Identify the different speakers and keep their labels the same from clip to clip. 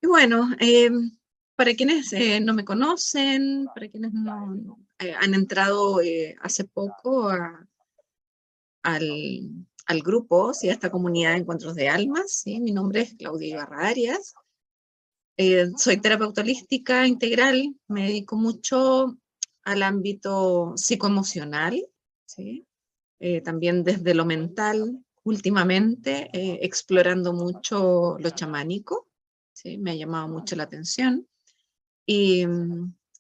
Speaker 1: Y bueno, para quienes no me conocen, para quienes no han entrado hace poco al grupo, ¿sí? A esta comunidad de encuentros de almas, ¿sí? Mi nombre es Claudia Ibarra Arias. Soy terapeuta holística integral, me dedico mucho al ámbito psicoemocional, ¿sí? También desde lo mental, últimamente, explorando mucho lo chamánico, ¿sí? Me ha llamado mucho la atención. Y,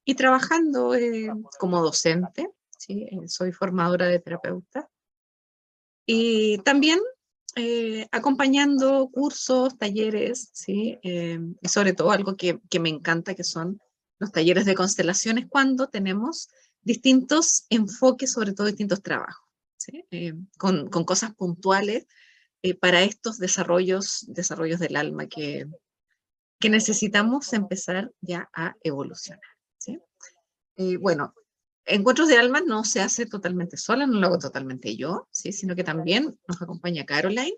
Speaker 1: y trabajando como docente, ¿sí? Soy formadora de terapeuta. Y también acompañando cursos, talleres, ¿sí? Y sobre todo algo que me encanta, que son los talleres de constelaciones, cuando tenemos distintos enfoques, sobre todo distintos trabajos, ¿sí? Con cosas puntuales para estos desarrollos del alma que necesitamos empezar ya a evolucionar, ¿sí? Bueno, Encuentros de Alma no se hace totalmente sola, no lo hago totalmente yo, ¿sí? Sino que también nos acompaña Caroline,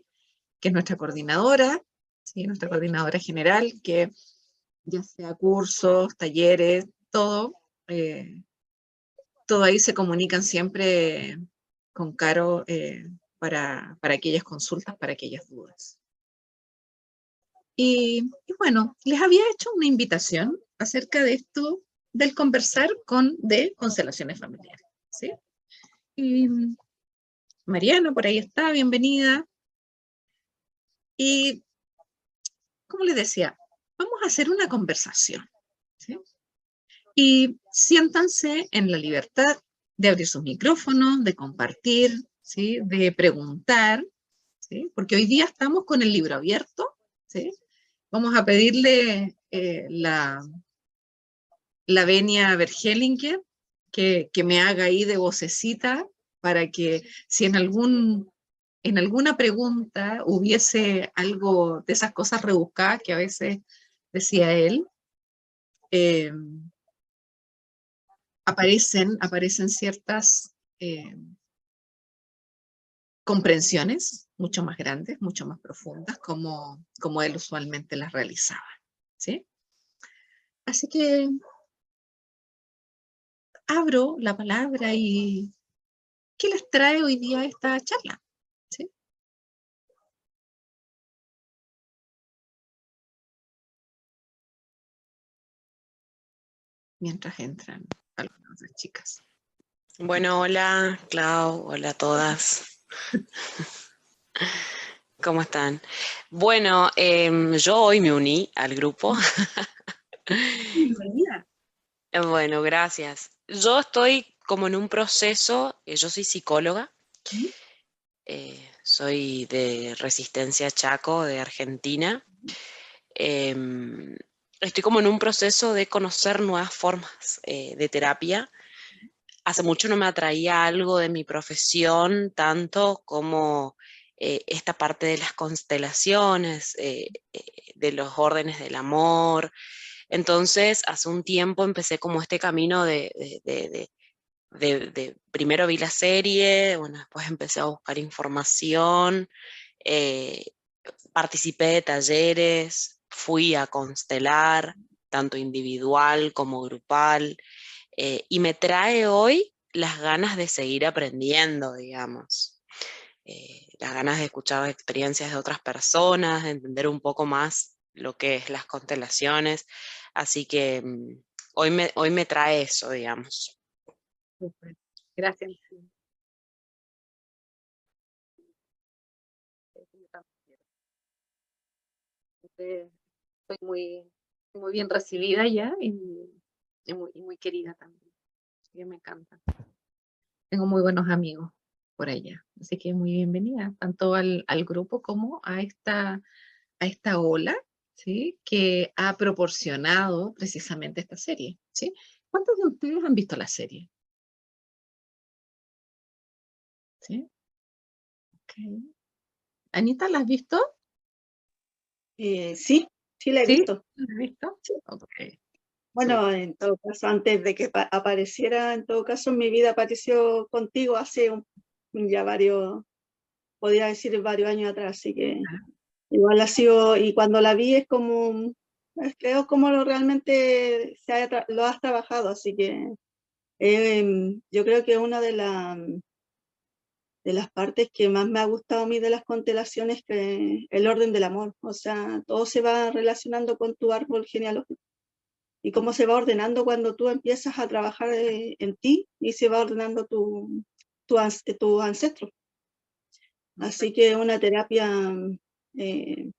Speaker 1: que es nuestra coordinadora, ¿sí? Nuestra coordinadora general, que ya sea cursos, talleres, eh, todo ahí se comunican siempre con Caro para aquellas consultas, para aquellas dudas. Y bueno, les había hecho una invitación acerca de esto del conversar de constelaciones familiares, ¿sí? Y Mariana por ahí está, bienvenida. Y como les decía, vamos a hacer una conversación, ¿sí? Y siéntanse en la libertad de abrir sus micrófonos, de compartir, ¿sí? De preguntar, ¿sí? Porque hoy día estamos con el libro abierto, ¿sí? Vamos a pedirle la venia Vergelinger que me haga ahí de vocecita para que si en alguna pregunta hubiese algo de esas cosas rebuscadas que a veces decía él, eh, aparecen ciertas comprensiones mucho más grandes, mucho más profundas, como él usualmente las realizaba, ¿sí? Así que abro la palabra y ¿qué les trae hoy día esta charla? ¿Sí? Mientras entran algunas otras chicas.
Speaker 2: Bueno, hola, Clau, hola a todas. ¿Cómo están? Bueno, yo hoy me uní al grupo.
Speaker 1: Bienvenida.
Speaker 2: Bueno, gracias. Yo estoy como en un proceso, yo soy psicóloga, soy de Resistencia Chaco, de Argentina. Em, Estoy como en un proceso de conocer nuevas formas de terapia. Hace mucho no me atraía algo de mi profesión, tanto como esta parte de las constelaciones, de los órdenes del amor. Entonces, hace un tiempo empecé como este camino primero vi la serie, bueno, después empecé a buscar información, eh, participé de talleres, fui a constelar, tanto individual como grupal. Y me trae hoy las ganas de seguir aprendiendo, digamos, las ganas de escuchar experiencias de otras personas, de entender un poco más lo que es las constelaciones, así que hoy me trae eso, digamos.
Speaker 1: Súper. Gracias. Estoy muy bien recibida ya y muy querida también. Así que me encanta. Tengo muy buenos amigos por allá. Así que muy bienvenida, tanto al grupo como a esta ola, ¿sí? Que ha proporcionado precisamente esta serie, ¿sí? ¿Cuántos de ustedes han visto la serie? ¿Sí? Okay. Anita, ¿la has visto?
Speaker 3: Sí, sí la he
Speaker 1: ¿Sí?
Speaker 3: visto.
Speaker 1: ¿La has visto?
Speaker 3: Sí.
Speaker 1: Ok,
Speaker 3: Bueno,
Speaker 1: súper.
Speaker 3: en todo caso, antes de que apareciera, en todo caso, en mi vida apareció contigo hace ya podría decir varios años atrás, así que igual ha sido, y cuando la vi es como creo como realmente lo has trabajado, así que yo creo que una de las partes que más me ha gustado a mí de las constelaciones es que el orden del amor, o sea, todo se va relacionando con tu árbol genealógico y cómo se va ordenando cuando tú empiezas a trabajar en ti y se va ordenando tu ancestro. Así que es una terapia eh,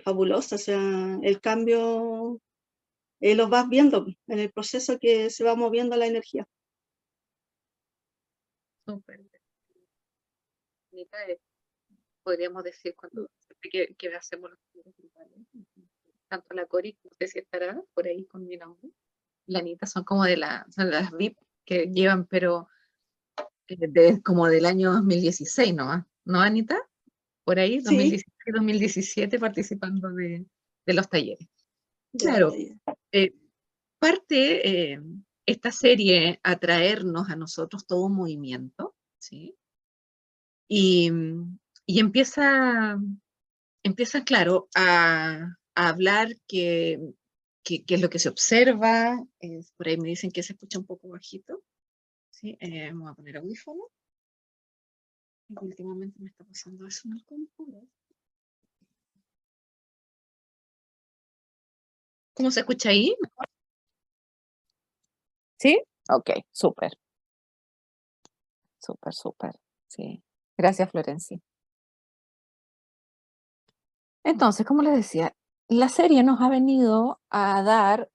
Speaker 3: fabulosa, o sea, el cambio lo vas viendo en el proceso que se va moviendo la energía.
Speaker 1: Súper. Anita, podríamos decir cuando que hacemos los talleres grupales, tanto la Cori, no sé si estará por ahí con mi nombre, la Anita, son como son las VIP que llevan, pero como del año 2016 nomás, ¿no, Anita? Por ahí,
Speaker 3: Sí,
Speaker 1: 2016, 2017 participando de los talleres.
Speaker 3: de
Speaker 1: Claro,
Speaker 3: batalla.
Speaker 1: eh, parte esta serie a traernos a nosotros todo un movimiento, ¿sí? Y, y empieza, claro, a hablar qué es lo que se observa. Por ahí me dicen que se escucha un poco bajito, ¿sí? Vamos a poner audífono. Últimamente me está pasando eso en el computador. ¿Cómo se escucha ahí? ¿Sí? Ok, súper, súper, súper. Sí. Gracias, Florencia. Entonces, como les decía, la serie nos ha venido a dar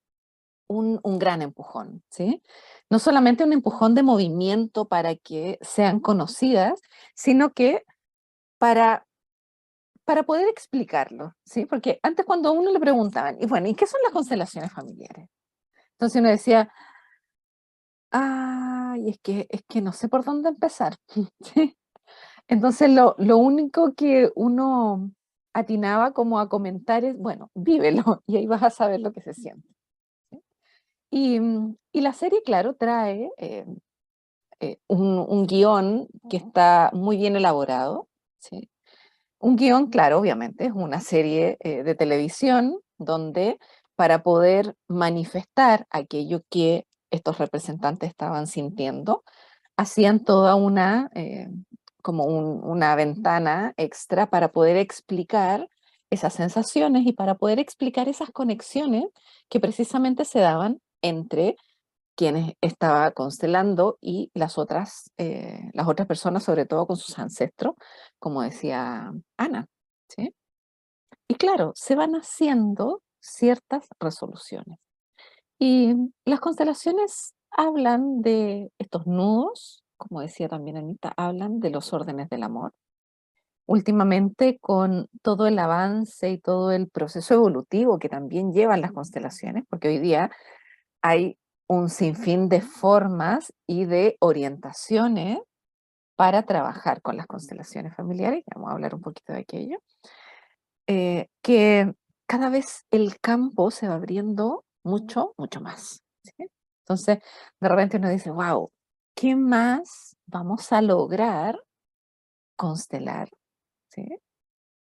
Speaker 1: un gran empujón, ¿sí? No solamente un empujón de movimiento para que sean conocidas, sino que para, para poder explicarlo, ¿sí? Porque antes cuando a uno le preguntaban, y bueno, ¿y qué son las constelaciones familiares? Entonces uno decía, ay, es que no sé por dónde empezar, ¿sí? Entonces lo único que uno atinaba como a comentar es, bueno, vívelo y ahí vas a saber lo que se siente. ¿Sí? Y la serie, claro, trae un guión que está muy bien elaborado, ¿sí? Un guión, claro, obviamente, es una serie de televisión donde para poder manifestar aquello que estos representantes estaban sintiendo, hacían toda una ventana extra para poder explicar esas sensaciones y para poder explicar esas conexiones que precisamente se daban entre quienes estaba constelando y las otras personas, sobre todo con sus ancestros, como decía Ana, ¿sí? Y claro, se van haciendo ciertas resoluciones. Y las constelaciones hablan de estos nudos, como decía también Anita, hablan de los órdenes del amor. Últimamente, con todo el avance y todo el proceso evolutivo que también llevan las constelaciones, porque hoy día hay un sinfín de formas y de orientaciones para trabajar con las constelaciones familiares, ya vamos a hablar un poquito de aquello, que cada vez el campo se va abriendo mucho, mucho más. ¿Sí? Entonces, de repente uno dice, wow, ¿qué más vamos a lograr constelar? ¿Sí?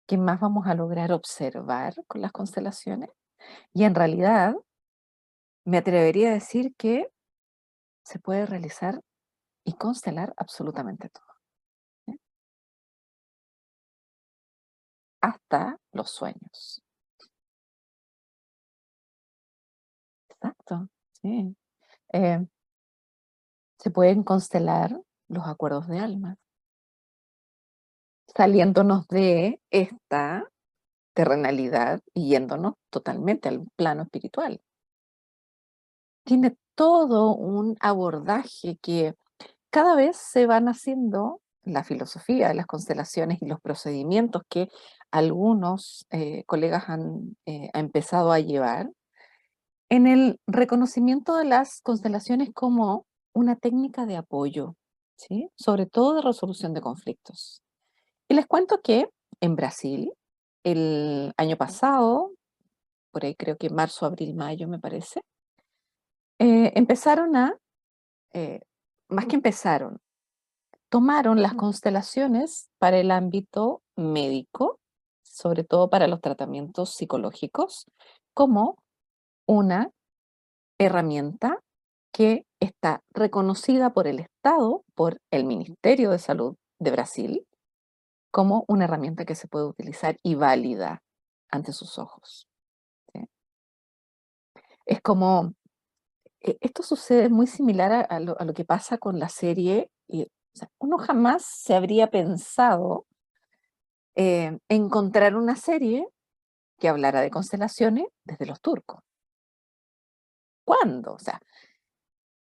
Speaker 1: ¿Qué más vamos a lograr observar con las constelaciones? Y en realidad, me atrevería a decir que se puede realizar y constelar absolutamente todo, ¿sí? Hasta los sueños. Exacto, sí. Eh, Se pueden constelar los acuerdos de alma, saliéndonos de esta terrenalidad y yéndonos totalmente al plano espiritual. Tiene todo un abordaje que cada vez se van haciendo la filosofía de las constelaciones y los procedimientos que algunos colegas han empezado a llevar en el reconocimiento de las constelaciones como una técnica de apoyo, ¿sí? Sobre todo de resolución de conflictos. Y les cuento que en Brasil, el año pasado, por ahí creo que marzo, abril, mayo me parece, empezaron eh, más que empezaron, tomaron las constelaciones para el ámbito médico, sobre todo para los tratamientos psicológicos, como una herramienta que está reconocida por el Estado, por el Ministerio de Salud de Brasil, como una herramienta que se puede utilizar y válida ante sus ojos. ¿Sí? Es como, esto sucede muy similar a lo que pasa con la serie, y, o sea, uno jamás se habría pensado encontrar una serie que hablara de constelaciones desde los turcos. ¿Cuándo? O sea,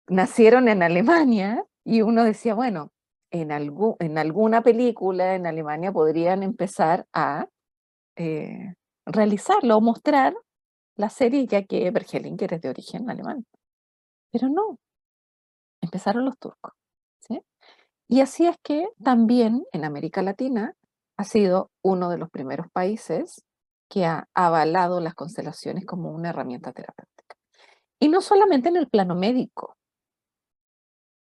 Speaker 1: nacieron en Alemania y uno decía, bueno, en alguna película en Alemania podrían empezar a realizarlo o mostrar la serie, ya que Bergelinger es de origen alemán. Pero no, empezaron los turcos. ¿Sí? Y así es que también en América Latina ha sido uno de los primeros países que ha avalado las constelaciones como una herramienta terapéutica. Y no solamente en el plano médico.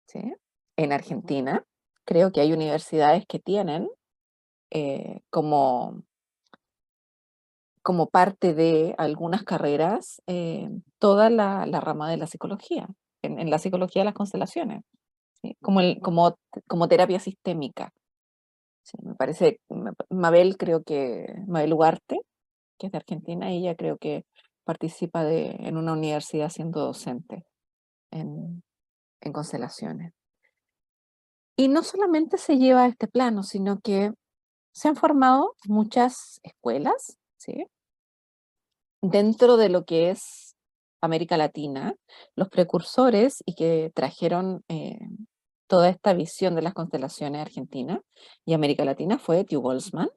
Speaker 1: ¿Sí? En Argentina creo que hay universidades que tienen como parte de algunas carreras toda la rama de la psicología, en la psicología de las constelaciones, ¿sí? Como terapia sistémica. Sí, me parece, Mabel Ugarte, que es de Argentina, ella creo que participa en una universidad siendo docente en constelaciones. Y no solamente se lleva a este plano, sino que se han formado muchas escuelas, ¿sí? Dentro de lo que es América Latina, los precursores y que trajeron toda esta visión de las constelaciones a Argentina y América Latina fue Tiu Boltzmann,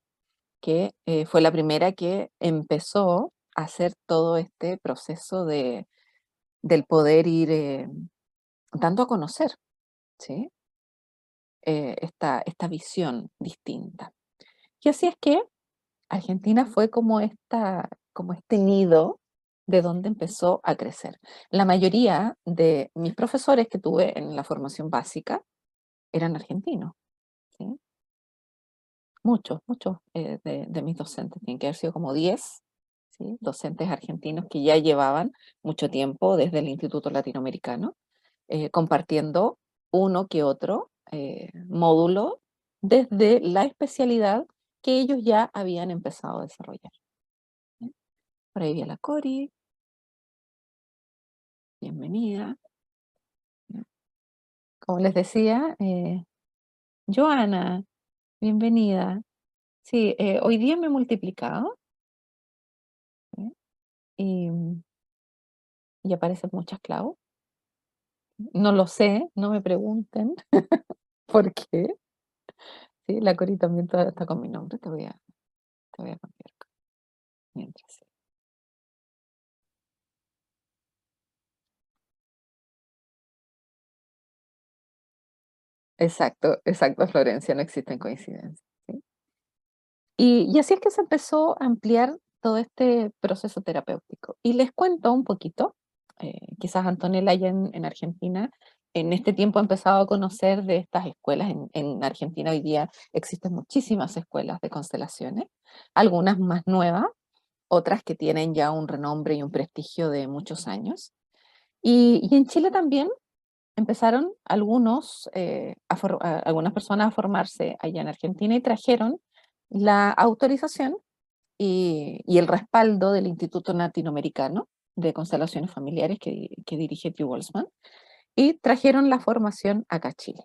Speaker 1: que fue la primera que empezó a hacer todo este proceso del poder ir dando a conocer, ¿sí? Esta visión distinta. Y así es que Argentina fue como este nido de donde empezó a crecer. La mayoría de mis profesores que tuve en la formación básica eran argentinos, ¿sí? Muchos de mis docentes, tienen que haber sido como 10, ¿sí? Docentes argentinos que ya llevaban mucho tiempo desde el Instituto Latinoamericano, compartiendo uno que otro módulo desde la especialidad que ellos ya habían empezado a desarrollar. ¿Sí? Por ahí vi a la Cori, bienvenida. ¿Sí? Como les decía, Joana, bienvenida. Sí, hoy día me he multiplicado, ¿sí? Y aparecen muchas clavos. No lo sé, no me pregunten por qué. Sí, la Cori también está con mi nombre, te voy a cambiar mientras. Exacto, exacto, Florencia, no existen coincidencias. ¿Sí? Y así es que se empezó a ampliar todo este proceso terapéutico. Y les cuento un poquito, quizás Antonella allá en Argentina, en este tiempo ha empezado a conocer de estas escuelas. En Argentina hoy día existen muchísimas escuelas de constelaciones, algunas más nuevas, otras que tienen ya un renombre y un prestigio de muchos años. Y en Chile también empezaron algunas personas a formarse allá en Argentina y trajeron la autorización y el respaldo del Instituto Latinoamericano de Constelaciones Familiares que dirige Tiu Boltzmann, y trajeron la formación acá a Chile.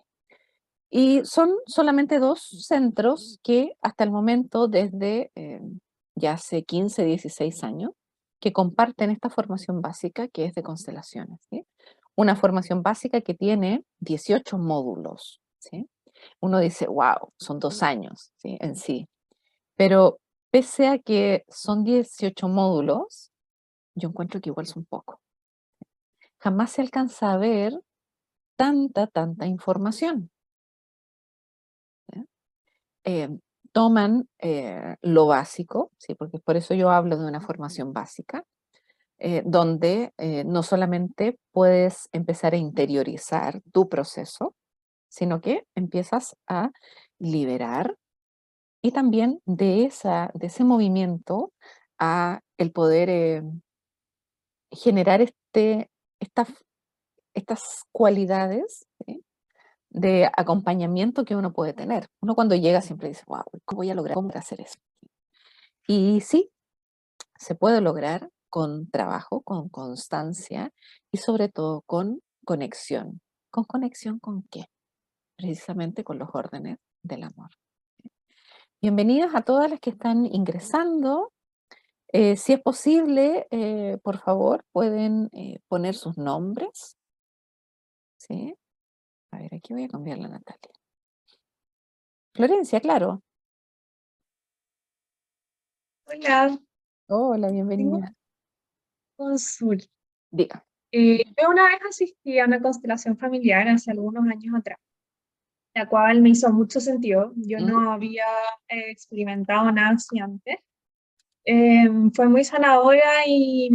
Speaker 1: Y son solamente 2 centros que hasta el momento, desde ya hace 15, 16 años, que comparten esta formación básica que es de constelaciones, ¿sí? Una formación básica que tiene 18 módulos, ¿sí? Uno dice, wow, son 2 años, ¿sí? En sí. Pero pese a que son 18 módulos, yo encuentro que igual son poco. Jamás se alcanza a ver tanta información. ¿Sí? Toman lo básico, ¿sí? Porque por eso yo hablo de una formación básica, donde no solamente puedes empezar a interiorizar tu proceso, sino que empiezas a liberar y también de ese movimiento a el poder generar estas, estas cualidades, ¿sí?, de acompañamiento que uno puede tener. Uno cuando llega siempre dice, wow, ¿cómo voy a lograr cómo voy a hacer eso? Y sí, se puede lograr con trabajo, con constancia y sobre todo con conexión. ¿Con conexión con qué? Precisamente con los órdenes del amor. Bienvenidas a todas las que están ingresando. Si es posible, por favor, pueden poner sus nombres. ¿Sí? A ver, aquí voy a cambiarla, Natalia. Florencia, claro.
Speaker 4: Hola,
Speaker 1: Hola,
Speaker 4: tengo
Speaker 1: bienvenida.
Speaker 4: una consulta.
Speaker 1: Diga.
Speaker 4: Yo una vez asistí a una constelación familiar hace algunos años atrás, la cual me hizo mucho sentido. Yo
Speaker 1: ¿Mm?
Speaker 4: no había experimentado nada así antes. Fue muy sanadora y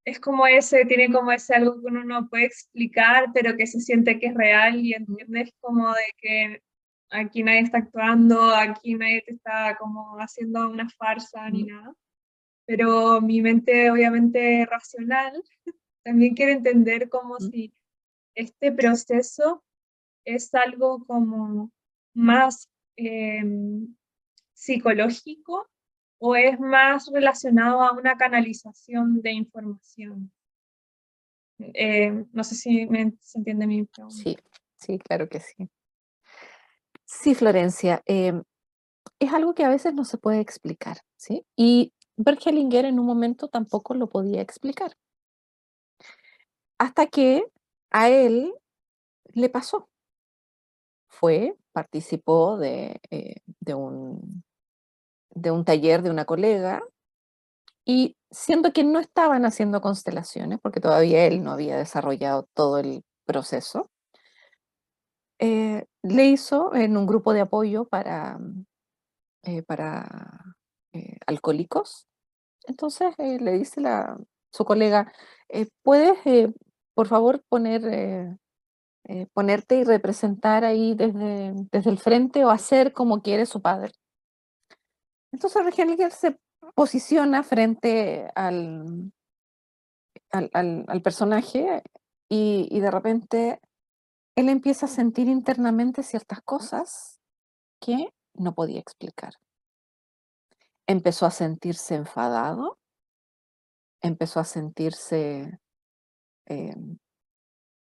Speaker 4: es como tiene como ese algo que uno no puede explicar, pero que se siente que es real y entiendes como de que aquí nadie está actuando, aquí nadie te está como haciendo una farsa ni
Speaker 1: ¿Mm?
Speaker 4: nada. Pero mi mente obviamente racional también quiere entender como
Speaker 1: ¿Mm?
Speaker 4: si este proceso es algo como más psicológico o es más relacionado a una canalización de información. No sé si se entiende mi pregunta.
Speaker 1: Sí, sí, claro que sí. Sí, Florencia, es algo que a veces no se puede explicar, ¿sí? Y Bert Hellinger en un momento tampoco lo podía explicar, hasta que a él le pasó. Participó de un taller de una colega y siendo que no estaban haciendo constelaciones, porque todavía él no había desarrollado todo el proceso, le hizo en un grupo de apoyo para alcohólicos. Entonces le dice su colega, ¿puedes por favor ponerte y representar ahí desde el frente o hacer como quiere su padre? Entonces Regenerer se posiciona frente al personaje y de repente él empieza a sentir internamente ciertas cosas que no podía explicar. Empezó a sentirse enfadado, empezó a sentirse eh,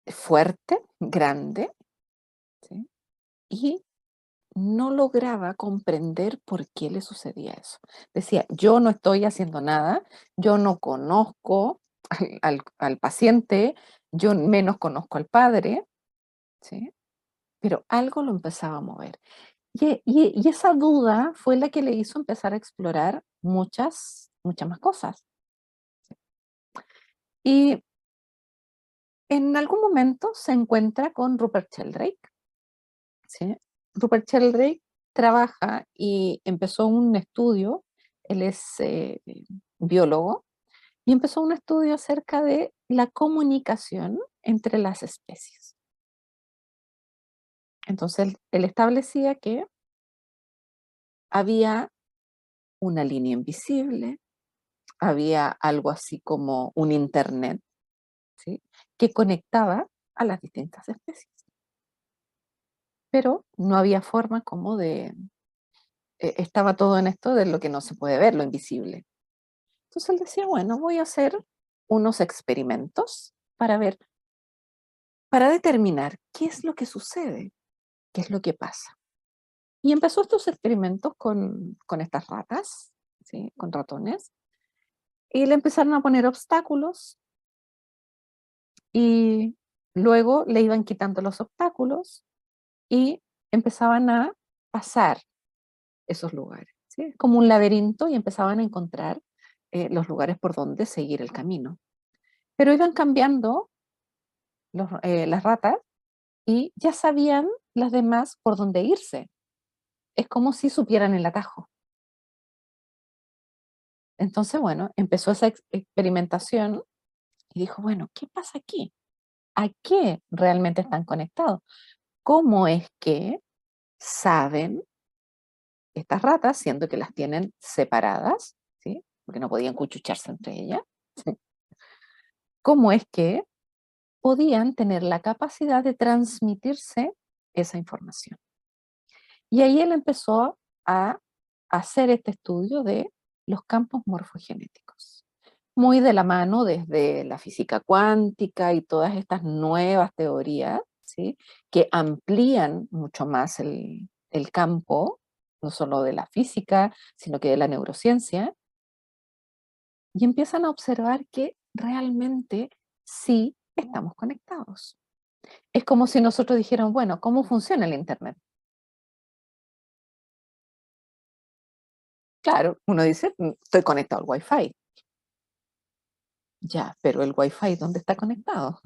Speaker 1: fuerte, grande, ¿sí? Y no lograba comprender por qué le sucedía eso. Decía, yo no estoy haciendo nada, yo no conozco al paciente, yo menos conozco al padre, ¿sí? Pero algo lo empezaba a mover. Y esa duda fue la que le hizo empezar a explorar muchas más cosas. Y en algún momento se encuentra con Rupert Sheldrake, ¿sí? Rupert Sheldrake trabaja y empezó un estudio, él es biólogo, y empezó un estudio acerca de la comunicación entre las especies. Entonces, él establecía que había una línea invisible, había algo así como un internet, ¿sí?, que conectaba a las distintas especies. Pero no había forma como estaba todo en esto de lo que no se puede ver, lo invisible. Entonces él decía, bueno, voy a hacer unos experimentos para determinar qué es lo que sucede, qué es lo que pasa. Y empezó estos experimentos con estas ratas, ¿sí?, con ratones, y le empezaron a poner obstáculos y luego le iban quitando los obstáculos y empezaban a pasar esos lugares, ¿sí? Como un laberinto y empezaban a encontrar los lugares por donde seguir el camino. Pero iban cambiando las ratas y ya sabían las demás por dónde irse. Es como si supieran el atajo. Entonces, bueno, empezó esa experimentación y dijo, bueno, ¿qué pasa aquí? ¿A qué realmente están conectados? ¿Cómo es que
Speaker 5: saben, estas ratas, siendo que las tienen separadas, ¿sí? Porque no podían cuchucharse entre ellas, ¿sí? Cómo es que podían tener la capacidad de transmitirse esa información. Y ahí él empezó a hacer este estudio de los campos morfogenéticos, muy de la mano desde la física cuántica y todas estas nuevas teorías, ¿sí? Que amplían mucho más el campo, no solo de la física, sino que de la neurociencia, y empiezan a observar que realmente sí estamos conectados. Es como si nosotros dijéramos, bueno, ¿cómo funciona el Internet? Claro, uno dice, estoy conectado al Wi-Fi. Ya, pero el Wi-Fi, ¿dónde está conectado?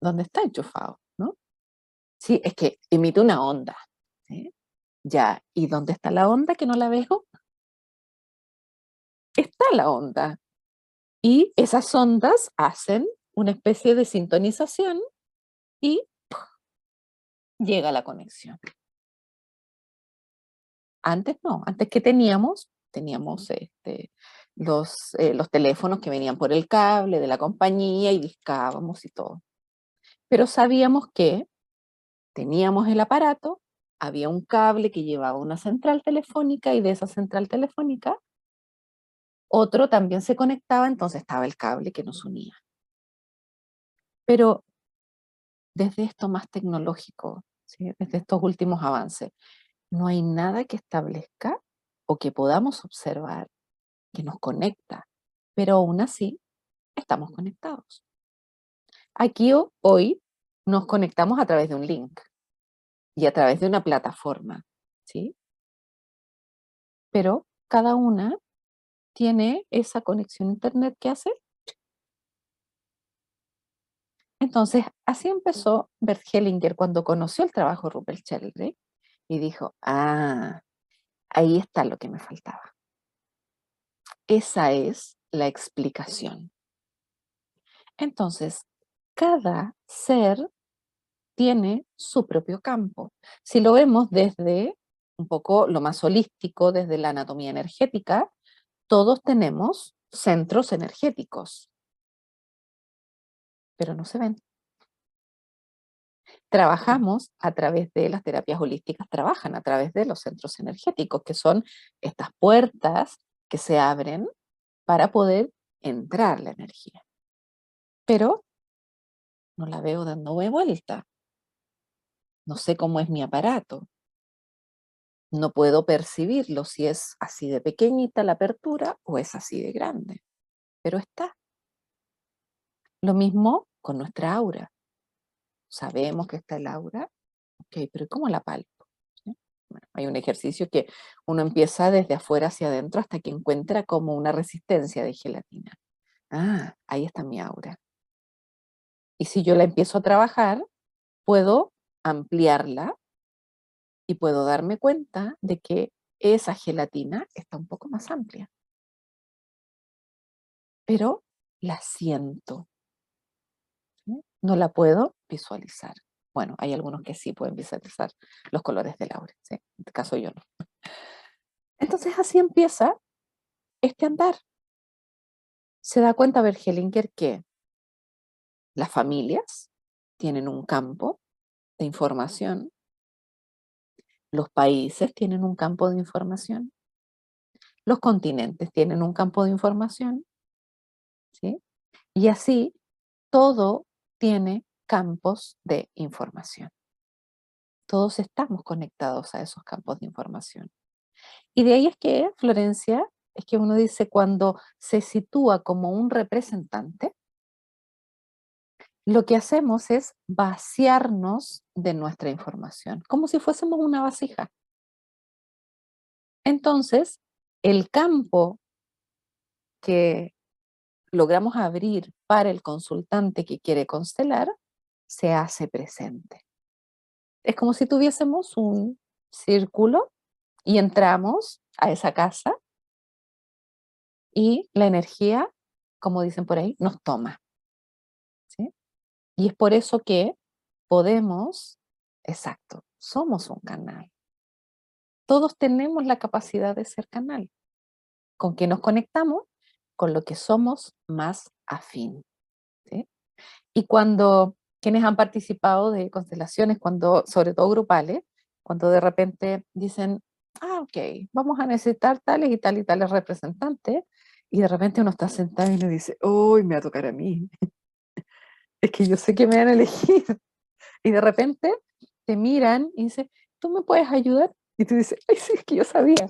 Speaker 5: ¿Dónde está enchufado? ¿No? Sí, es que emite una onda. ¿Sí? Ya, ¿y dónde está la onda que no la veo? Está la onda. Y esas ondas hacen una especie de sintonización y ¡puf! Llega la conexión. Antes no, antes que teníamos los teléfonos que venían por el cable de la compañía y discábamos y todo. Pero sabíamos que teníamos el aparato, había un cable que llevaba una central telefónica y de esa central telefónica otro también se conectaba, entonces estaba el cable que nos unía. Pero desde esto más tecnológico, ¿sí? Desde estos últimos avances, no hay nada que establezca o que podamos observar que nos conecta, pero aún así estamos conectados. Aquí hoy nos conectamos a través de un link y a través de una plataforma, ¿sí? Pero cada una tiene esa conexión a internet que hace. Entonces, así empezó Bert Hellinger cuando conoció el trabajo de Rupert Sheldrake y dijo, ah, ahí está lo que me faltaba. Esa es la explicación. Entonces, cada ser tiene su propio campo. Si lo vemos desde un poco lo más holístico, desde la anatomía energética, todos tenemos centros energéticos, pero no se ven. Trabajamos a través de las terapias holísticas, trabajan a través de los centros energéticos, que son estas puertas que se abren para poder entrar la energía. Pero no la veo dándome vuelta. No sé cómo es mi aparato. No puedo percibirlo si es así de pequeñita la apertura o es así de grande. Pero está. Lo mismo con nuestra aura. Sabemos que está el aura, ok, pero ¿cómo la palpo? ¿Sí? Bueno, hay un ejercicio que uno empieza desde afuera hacia adentro hasta que encuentra como una resistencia de gelatina. Ah, ahí está mi aura. Y si yo la empiezo a trabajar, puedo ampliarla y puedo darme cuenta de que esa gelatina está un poco más amplia. Pero la siento. ¿Sí? No la puedo visualizar. Bueno, hay algunos que sí pueden visualizar los colores del aura, ¿sí? En este caso yo no. Entonces así empieza este andar. Se da cuenta Bergelinger que las familias tienen un campo de información, los países tienen un campo de información, los continentes tienen un campo de información, ¿sí? Y así todo tiene campos de información. Todos estamos conectados a esos campos de información. Y de ahí es que, Florencia, es que uno dice cuando se sitúa como un representante, lo que hacemos es vaciarnos de nuestra información, como si fuésemos una vasija. Entonces, el campo que logramos abrir para el consultante que quiere constelar se hace presente. Es como si tuviésemos un círculo y entramos a esa casa y la energía, como dicen por ahí, nos toma. ¿Sí? Y es por eso que podemos, exacto, somos un canal. Todos tenemos la capacidad de ser canal. ¿Con qué nos conectamos? Con lo que somos más afín. ¿Sí? Y cuando quienes han participado de constelaciones, cuando, sobre todo grupales, cuando de repente dicen, ok, vamos a necesitar tales y tales representantes, y de repente uno está sentado y uno dice, uy, me va a tocar a mí. Es que yo sé que me van a elegir. Y de repente te miran y dicen, ¿tú me puedes ayudar? Y tú dices, ay, sí, es que yo sabía.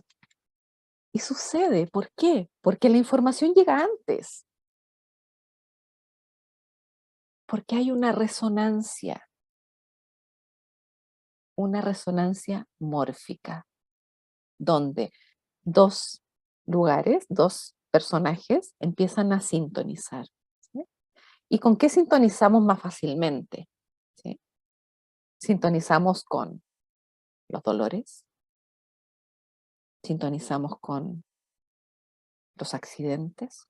Speaker 5: Y sucede, ¿por qué? Porque la información llega antes. Porque hay una resonancia mórfica, donde dos lugares, dos personajes empiezan a sintonizar. ¿Sí? ¿Y con qué sintonizamos más fácilmente? ¿Sí? Sintonizamos con los dolores, sintonizamos con los accidentes,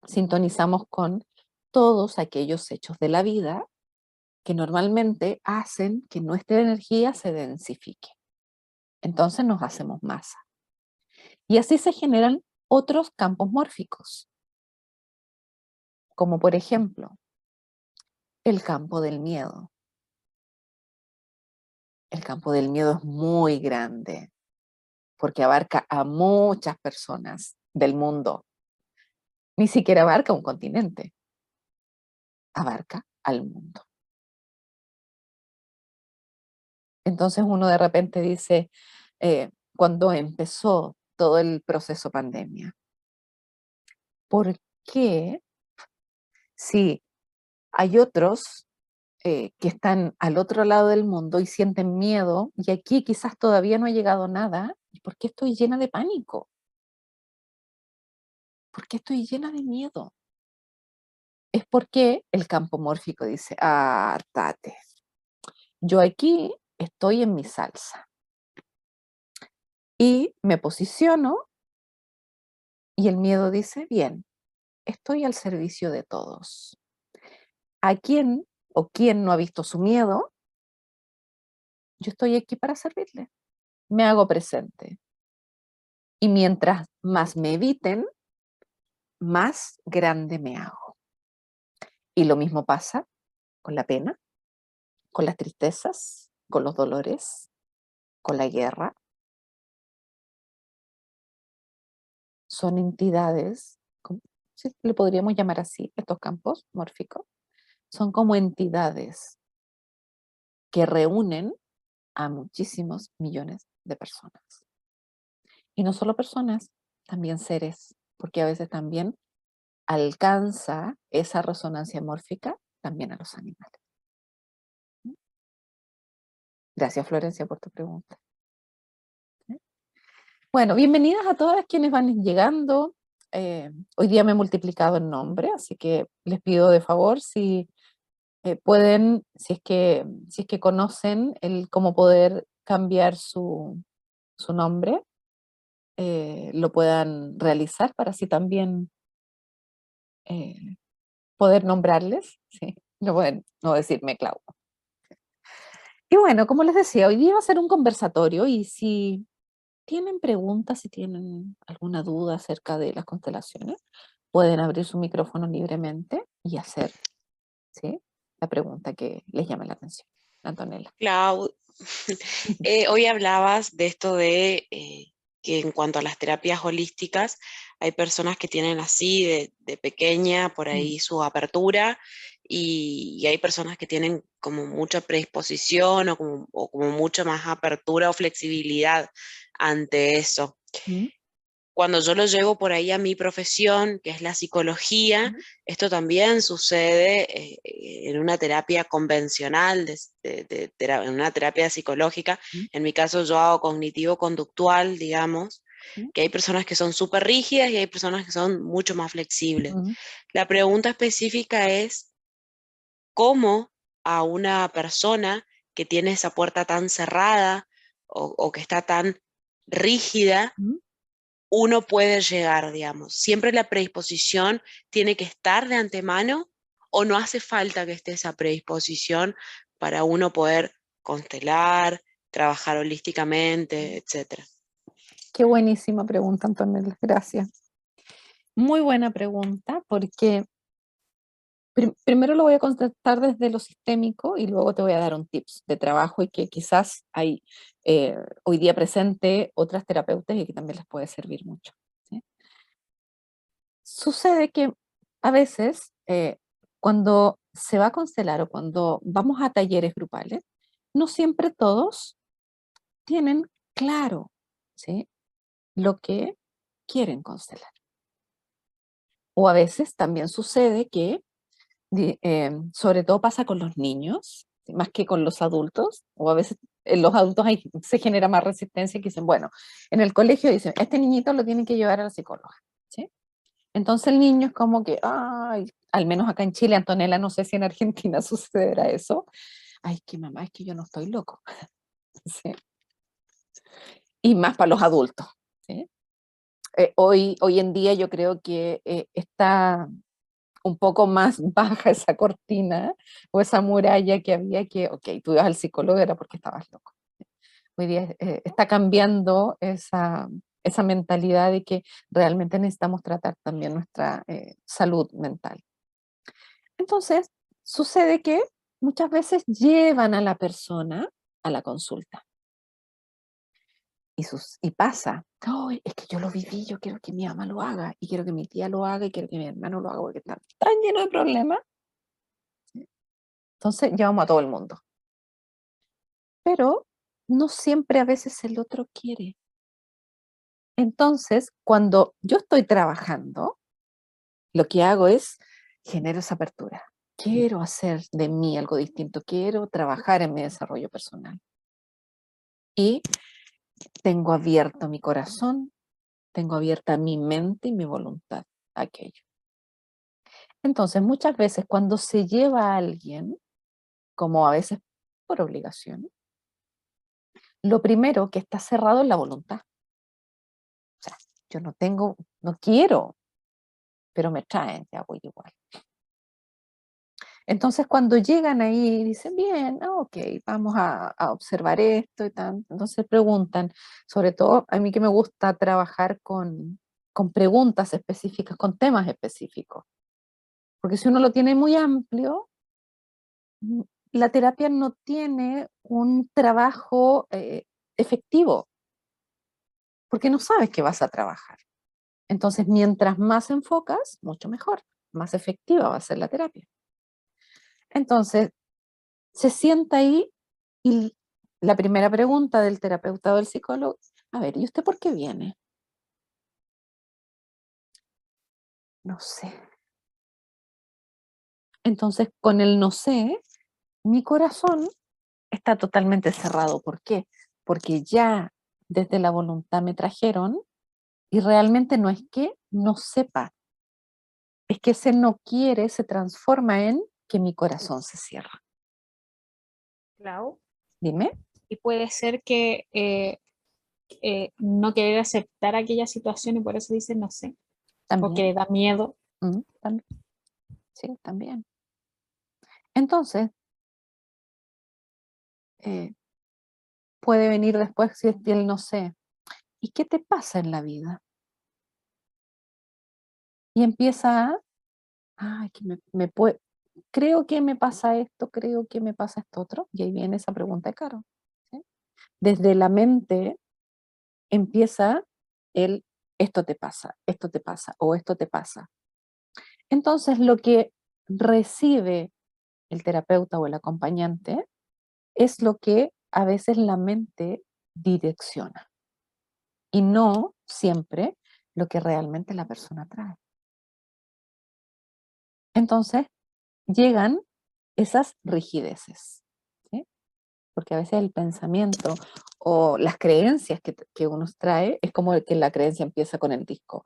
Speaker 5: sintonizamos con todos aquellos hechos de la vida que normalmente hacen que nuestra energía se densifique. Entonces nos hacemos masa. Y así se generan otros campos mórficos, como por ejemplo el campo del miedo. El campo del miedo es muy grande porque abarca a muchas personas del mundo. Ni siquiera abarca un continente, abarca al mundo. Entonces uno de repente dice, cuando empezó todo el proceso pandemia, ¿por qué si hay otros que están al otro lado del mundo y sienten miedo y aquí quizás todavía no ha llegado nada? ¿Y por qué estoy llena de pánico? ¿Por qué estoy llena de miedo? Es porque el campo mórfico dice, tate, yo aquí estoy en mi salsa y me posiciono y el miedo dice, bien, estoy al servicio de todos. ¿A quién o quién no ha visto su miedo? Yo estoy aquí para servirle. Me hago presente. Y mientras más me eviten, más grande me hago. Y lo mismo pasa con la pena, con las tristezas, con los dolores, con la guerra. Son entidades, si le podríamos llamar así, estos campos mórficos, son como entidades que reúnen a muchísimos millones de personas. Y no solo personas, también seres, porque a veces también alcanza esa resonancia mórfica también a los animales. Gracias, Florencia, por tu pregunta. Bueno, bienvenidas a todas quienes van llegando. Hoy día me he multiplicado el nombre, así que les pido de favor si pueden, si es que conocen el cómo poder cambiar su nombre, lo puedan realizar para así también poder nombrarles, ¿sí? No pueden no decirme Clau. Y bueno, como les decía, hoy día va a ser un conversatorio y si tienen preguntas, si tienen alguna duda acerca de las constelaciones, pueden abrir su micrófono libremente y hacer, ¿sí?, la pregunta que les llame la atención. Antonella.
Speaker 2: Clau, hoy hablabas de esto de que en cuanto a las terapias holísticas, hay personas que tienen así de pequeña por ahí su apertura y hay personas que tienen como mucha predisposición o como mucha más apertura o flexibilidad ante eso. Cuando yo lo llevo por ahí a mi profesión, que es la psicología, esto también sucede en una terapia convencional, en una terapia psicológica. En mi caso yo hago cognitivo-conductual, digamos, que hay personas que son súper rígidas y hay personas que son mucho más flexibles. La pregunta específica es, ¿cómo a una persona que tiene esa puerta tan cerrada o que está tan rígida, uno puede llegar, digamos? ¿Siempre la predisposición tiene que estar de antemano o no hace falta que esté esa predisposición para uno poder constelar, trabajar holísticamente, etc.
Speaker 5: Qué buenísima pregunta, Antonella, gracias. Muy buena pregunta, porque primero lo voy a contestar desde lo sistémico y luego te voy a dar un tips de trabajo y que quizás hay hoy día presente otras terapeutas y que también les puede servir mucho. ¿Sí? Sucede que a veces cuando se va a constelar o cuando vamos a talleres grupales, no siempre todos tienen claro, ¿sí?, lo que quieren constelar. O a veces también sucede que, sobre todo pasa con los niños, ¿sí?, más que con los adultos, o a veces en los adultos se genera más resistencia que dicen, bueno, en el colegio dicen, este niñito lo tienen que llevar a la psicóloga, ¿sí? Entonces el niño es como que, ay, al menos acá en Chile, Antonella, no sé si en Argentina sucederá eso, ay, que mamá, es que yo no estoy loco, ¿sí? Y más para los adultos, ¿sí? Hoy en día yo creo que está un poco más baja esa cortina o esa muralla que había que, ok, tú ibas al psicólogo era porque estabas loco. Hoy día está cambiando esa mentalidad de que realmente necesitamos tratar también nuestra salud mental. Entonces, sucede que muchas veces llevan a la persona a la consulta. Y pasa, "Ay, es que yo lo viví, yo quiero que mi mamá lo haga, y quiero que mi tía lo haga, y quiero que mi hermano lo haga, porque están tan llenos de problemas". ¿Sí? Entonces llevamos a todo el mundo. Pero no siempre a veces el otro quiere. Entonces, cuando yo estoy trabajando, lo que hago es genero esa apertura. Quiero hacer de mí algo distinto, quiero trabajar en mi desarrollo personal. Y tengo abierto mi corazón, tengo abierta mi mente y mi voluntad a aquello. Entonces, muchas veces cuando se lleva a alguien, como a veces por obligación, lo primero que está cerrado es la voluntad. O sea, yo no quiero, pero me traen, ya voy igual. Entonces, cuando llegan ahí, dicen, bien, ok, vamos a observar esto y tal. Entonces preguntan, sobre todo a mí que me gusta trabajar con preguntas específicas, con temas específicos. Porque si uno lo tiene muy amplio, la terapia no tiene un trabajo efectivo, porque no sabes qué vas a trabajar. Entonces, mientras más enfocas, mucho mejor, más efectiva va a ser la terapia. Entonces, se sienta ahí y la primera pregunta del terapeuta o del psicólogo, a ver, ¿y usted por qué viene? No sé. Entonces, con el no sé, mi corazón está totalmente cerrado. ¿Por qué? Porque ya desde la voluntad me trajeron y realmente no es que no sepa, es que ese no quiere se transforma en que mi corazón se cierra.
Speaker 6: Clau,
Speaker 5: Dime.
Speaker 6: y puede ser que no querer aceptar aquella situación y por eso dice no sé, porque
Speaker 5: También.
Speaker 6: le da miedo.
Speaker 5: También. Sí, también. Entonces, puede venir después si es el no sé. ¿Y qué te pasa en la vida? Y empieza, ay, que creo que me pasa esto, creo que me pasa esto otro. Y ahí viene esa pregunta de Caro. ¿Sí? Desde la mente empieza el esto te pasa o esto te pasa. Entonces, lo que recibe el terapeuta o el acompañante es lo que a veces la mente direcciona y no siempre lo que realmente la persona trae. Entonces, llegan esas rigideces, ¿sí? Porque a veces el pensamiento o las creencias que uno trae es como que la creencia empieza con el disco.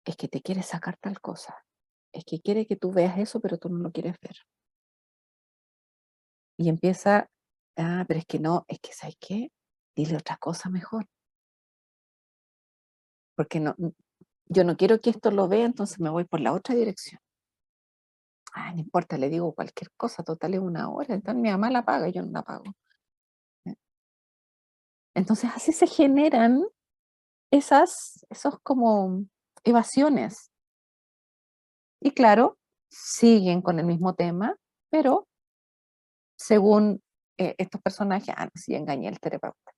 Speaker 5: Es que te quiere sacar tal cosa. Es que quiere que tú veas eso, pero tú no lo quieres ver. Y empieza, pero es que no, es que ¿sabes qué? Dile otra cosa mejor. Porque no, yo no quiero que esto lo vea, entonces me voy por la otra dirección. No importa, le digo cualquier cosa, total es 1 hora, entonces mi mamá la paga y yo no la pago. Entonces así se generan esos como evasiones. Y claro, siguen con el mismo tema, pero según estos personajes, no, sí, engañé al terapeuta.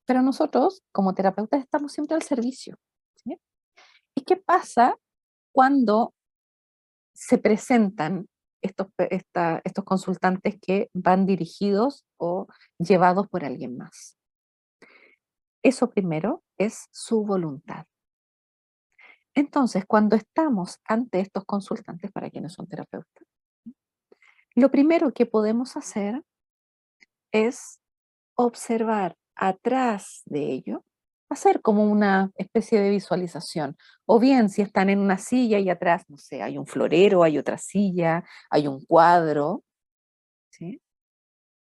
Speaker 5: Pero nosotros, como terapeutas, estamos siempre al servicio. ¿Sí? ¿Y qué pasa cuando se presentan estos consultantes que van dirigidos o llevados por alguien más? Eso primero es su voluntad. Entonces, cuando estamos ante estos consultantes, para quienes son terapeutas, lo primero que podemos hacer es observar atrás de ello, hacer como una especie de visualización. O bien, si están en una silla y atrás, no sé, hay un florero, hay otra silla, hay un cuadro, ¿sí?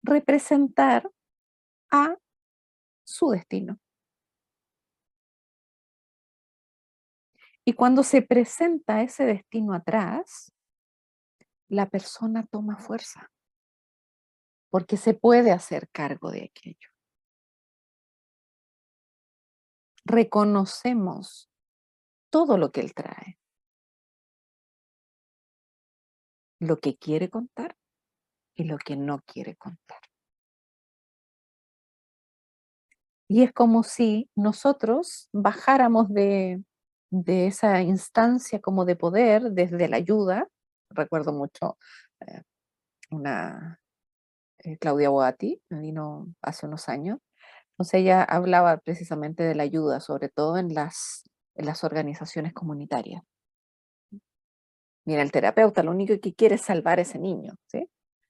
Speaker 5: Representar a su destino. Y cuando se presenta ese destino atrás, la persona toma fuerza, porque se puede hacer cargo de aquello. Reconocemos todo lo que él trae, lo que quiere contar y lo que no quiere contar. Y es como si nosotros bajáramos de esa instancia como de poder desde la ayuda. Recuerdo mucho eh, una Claudia Boatti, me vino hace unos años. Entonces ella hablaba precisamente de la ayuda, sobre todo en las organizaciones comunitarias. Mira, el terapeuta lo único que quiere es salvar a ese niño, ¿sí?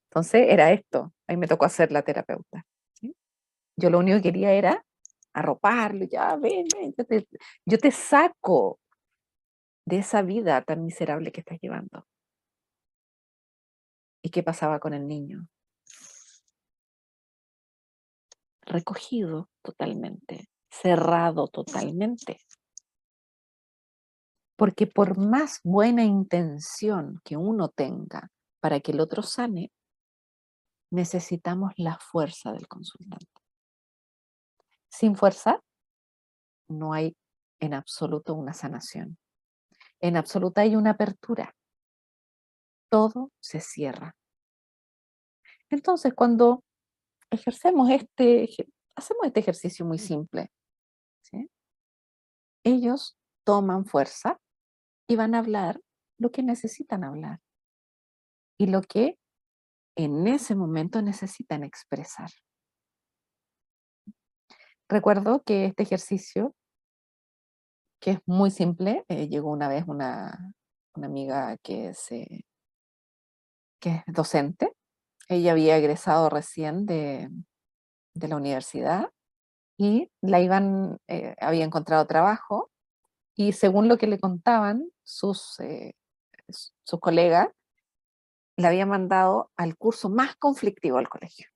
Speaker 5: Entonces era esto, ahí me tocó hacer la terapeuta, ¿sí? Yo lo único que quería era arroparlo, ya, ven, yo te saco de esa vida tan miserable que estás llevando. ¿Y qué pasaba con el niño? Recogido totalmente, cerrado totalmente. Porque por más buena intención que uno tenga para que el otro sane, necesitamos la fuerza del consultante. Sin fuerza, no hay en absoluto una sanación. En absoluto hay una apertura. Todo se cierra. Entonces, cuando hacemos este ejercicio muy simple, ¿sí? Ellos toman fuerza y van a hablar lo que necesitan hablar y lo que en ese momento necesitan expresar. Recuerdo que este ejercicio, que es muy simple, llegó una vez una amiga que es docente. Ella había egresado recién de la universidad y había encontrado trabajo y según lo que le contaban sus colegas, la había mandado al curso más conflictivo del colegio.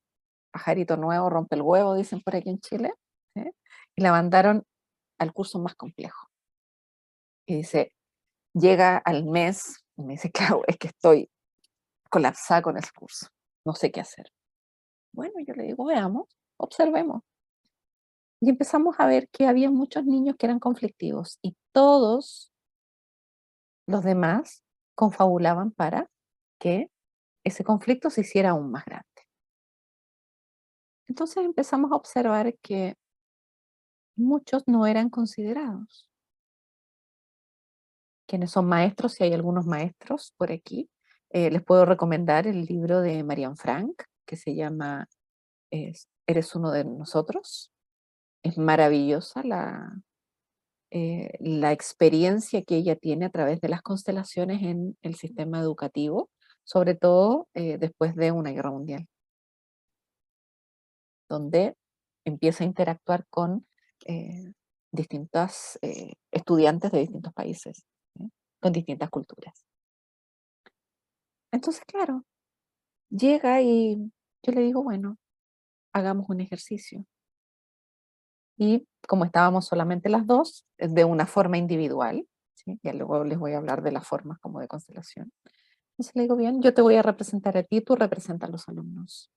Speaker 5: Pajarito nuevo rompe el huevo, dicen por aquí en Chile, ¿sí? Y la mandaron al curso más complejo. Y dice, llega al mes y me dice, claro, es que estoy colapsada con el curso, no sé qué hacer. Bueno, yo le digo, veamos, observemos. Y empezamos a ver que había muchos niños que eran conflictivos y todos los demás confabulaban para que ese conflicto se hiciera aún más grande. Entonces empezamos a observar que muchos no eran considerados. Quienes son maestros, si hay algunos maestros por aquí, les puedo recomendar el libro de Marianne Frank, que se llama Eres uno de nosotros. Es maravillosa la experiencia que ella tiene a través de las constelaciones en el sistema educativo, sobre todo después de una guerra mundial, donde empieza a interactuar con distintos estudiantes de distintos países, ¿sí? Con distintas culturas. Entonces, claro, llega y yo le digo, bueno, hagamos un ejercicio. Y como estábamos solamente las dos, de una forma individual, ¿sí? Ya luego les voy a hablar de las formas como de constelación. Entonces le digo, bien, yo te voy a representar a ti, tú representas a los alumnos.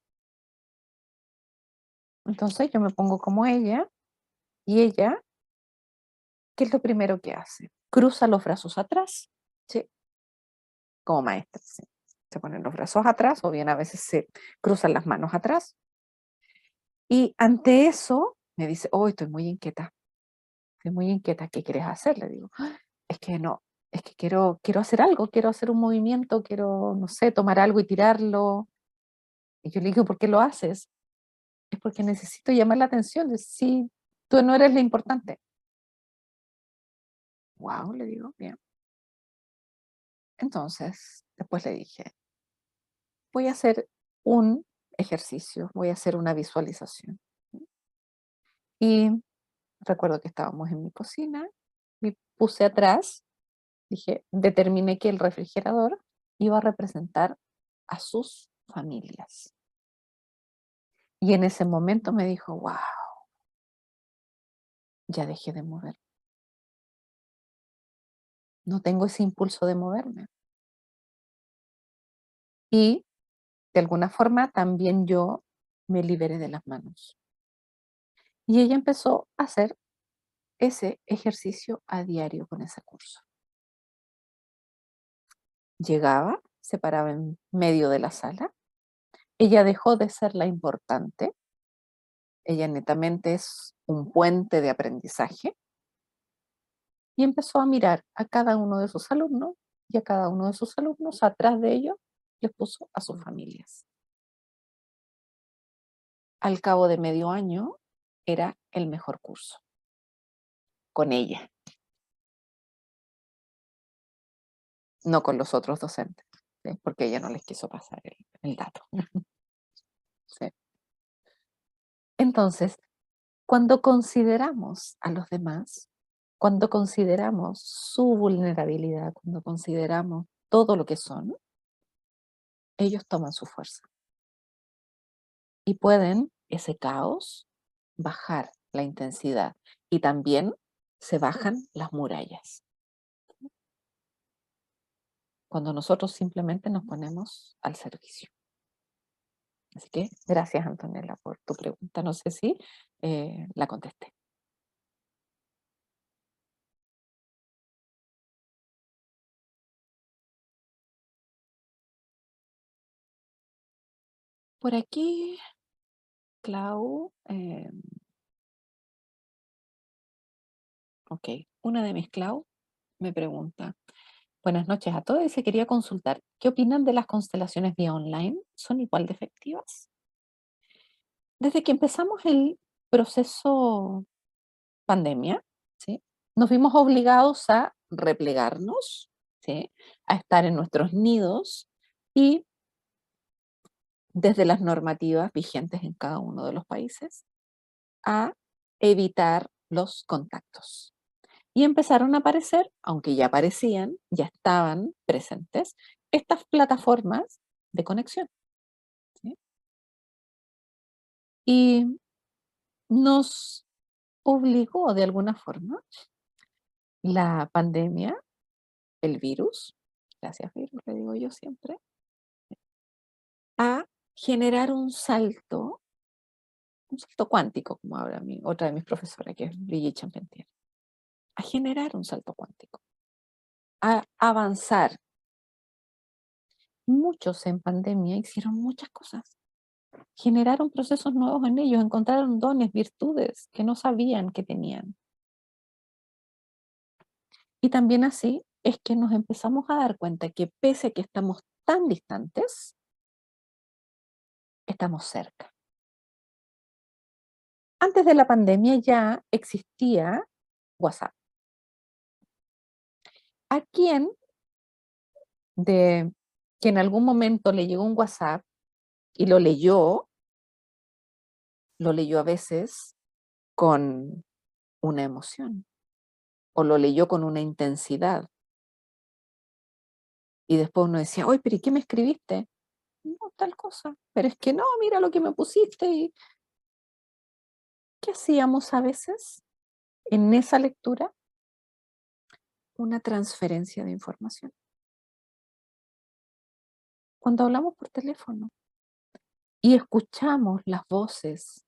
Speaker 5: Entonces yo me pongo como ella y ella, ¿qué es lo primero que hace? Cruza los brazos atrás, ¿sí? Como maestra, ¿sí? Se ponen los brazos atrás o bien a veces se cruzan las manos atrás. Y ante eso me dice, oh, estoy muy inquieta, ¿qué quieres hacer? Le digo, "Ah, es que no, es que quiero hacer algo, quiero hacer un movimiento, quiero, no sé, tomar algo y tirarlo". Y yo le digo, ¿por qué lo haces? Es porque necesito llamar la atención, de si tú no eres la importante. Wow, le digo, bien. Entonces, después le dije, voy a hacer un ejercicio, voy a hacer una visualización. Y recuerdo que estábamos en mi cocina, me puse atrás, dije, determiné que el refrigerador iba a representar a sus familias. Y en ese momento me dijo, wow, ya dejé de mover. No tengo ese impulso de moverme. Y de alguna forma también yo me liberé de las manos. Y ella empezó a hacer ese ejercicio a diario con ese curso. Llegaba, se paraba en medio de la sala, ella dejó de ser la importante, ella netamente es un puente de aprendizaje, y empezó a mirar a cada uno de sus alumnos, y a cada uno de sus alumnos, atrás de ellos, les puso a sus familias. Al cabo de medio año, era el mejor curso, con ella, no con los otros docentes, ¿sí? Porque ella no les quiso pasar el dato. ¿Sí? Entonces, cuando consideramos a los demás, cuando consideramos su vulnerabilidad, cuando consideramos todo lo que son, ellos toman su fuerza y pueden ese caos bajar la intensidad y también se bajan las murallas. Cuando nosotros simplemente nos ponemos al servicio. Así que gracias, Antonella, por tu pregunta. No sé si la contesté. Por aquí, Clau, ok, una de mis Clau me pregunta, buenas noches a todos y se quería consultar, ¿qué opinan de las constelaciones vía online? ¿Son igual de efectivas? Desde que empezamos el proceso pandemia, ¿sí? Nos vimos obligados a replegarnos, ¿sí? A estar en nuestros nidos y desde las normativas vigentes en cada uno de los países, a evitar los contactos. Y empezaron a aparecer, aunque ya aparecían, ya estaban presentes, estas plataformas de conexión, ¿sí? Y nos obligó de alguna forma la pandemia, el virus, gracias virus, le digo yo siempre, a generar un salto cuántico, como habla otra de mis profesoras, que es Brigitte Champentier, a generar un salto cuántico, a avanzar. Muchos en pandemia hicieron muchas cosas, generaron procesos nuevos en ellos, encontraron dones, virtudes que no sabían que tenían. Y también así es que nos empezamos a dar cuenta que pese a que estamos tan distantes, estamos cerca. Antes de la pandemia ya existía WhatsApp. ¿A quién de que en algún momento le llegó un WhatsApp y lo leyó a veces con una emoción o lo leyó con una intensidad? Y después uno decía, oye, pero ¿y qué me escribiste? No, tal cosa. Pero es que no, mira lo que me pusiste. ¿Y qué hacíamos a veces en esa lectura? Una transferencia de información. Cuando hablamos por teléfono y escuchamos las voces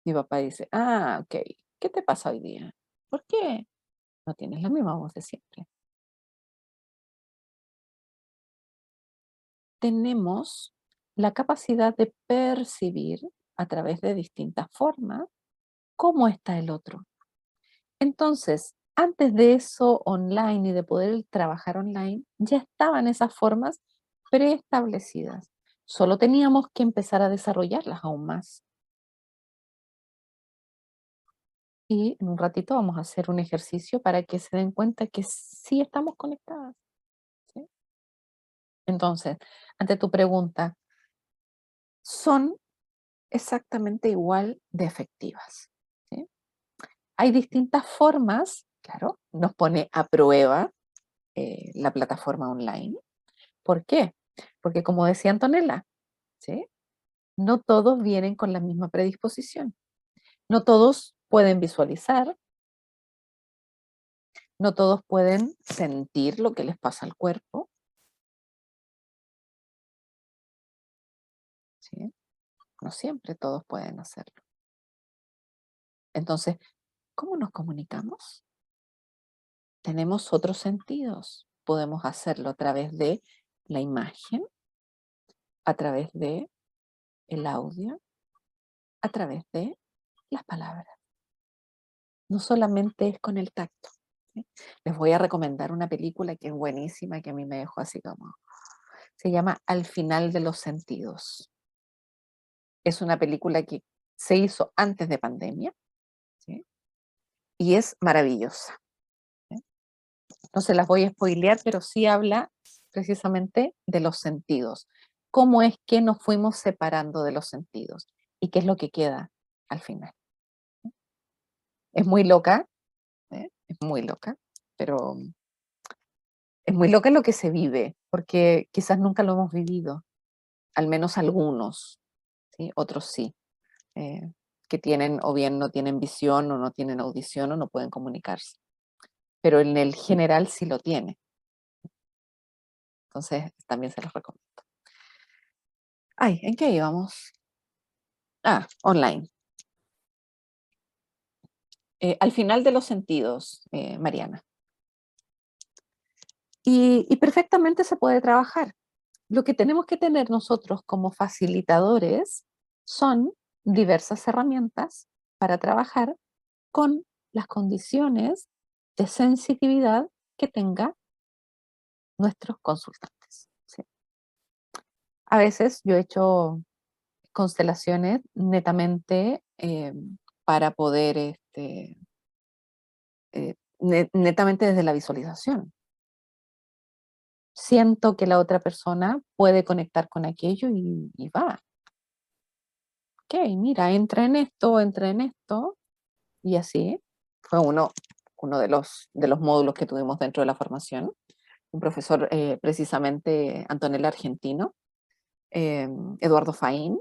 Speaker 5: Mi papá dice, ah, ok, ¿qué te pasa hoy día? ¿Por qué? No tienes la misma voz de siempre. Tenemos la capacidad de percibir a través de distintas formas cómo está el otro. Entonces, antes de eso online y de poder trabajar online, ya estaban esas formas preestablecidas. Solo teníamos que empezar a desarrollarlas aún más. Y en un ratito vamos a hacer un ejercicio para que se den cuenta que sí estamos conectadas. ¿Sí? Entonces, ante tu pregunta, son exactamente igual de efectivas. ¿Sí? Hay distintas formas, claro, nos pone a prueba la plataforma online. ¿Por qué? Porque como decía Antonella, ¿sí? No todos vienen con la misma predisposición. No todos pueden visualizar, no todos pueden sentir lo que les pasa al cuerpo. ¿Sí? No siempre todos pueden hacerlo. Entonces, ¿cómo nos comunicamos? Tenemos otros sentidos. Podemos hacerlo a través de la imagen, a través de el audio, a través de las palabras. No solamente es con el tacto. ¿Sí? Les voy a recomendar una película que es buenísima, que a mí me dejó así como... Se llama Al final de los sentidos. Es una película que se hizo antes de pandemia, ¿sí? Y es maravillosa. ¿Sí? No se las voy a spoilear, pero sí habla precisamente de los sentidos. Cómo es que nos fuimos separando de los sentidos y qué es lo que queda al final. Es muy loca, es muy loca, pero es muy loca lo que se vive, porque quizás nunca lo hemos vivido, al menos algunos, ¿sí? Otros sí, que tienen o bien no tienen visión o no tienen audición o no pueden comunicarse, pero en el general sí lo tiene. Entonces también se los recomiendo. Ay, ¿en qué íbamos? Ah, online. Al final de los sentidos, Mariana. Y perfectamente se puede trabajar. Lo que tenemos que tener nosotros como facilitadores son diversas herramientas para trabajar con las condiciones de sensitividad que tengan nuestros consultantes. ¿Sí? A veces yo he hecho constelaciones netamente para poder, netamente desde la visualización. Siento que la otra persona puede conectar con aquello y va. Ok, mira, entra en esto, y así. Fue uno de los módulos que tuvimos dentro de la formación. Un profesor, precisamente Antonella Argentino, Eduardo Faín,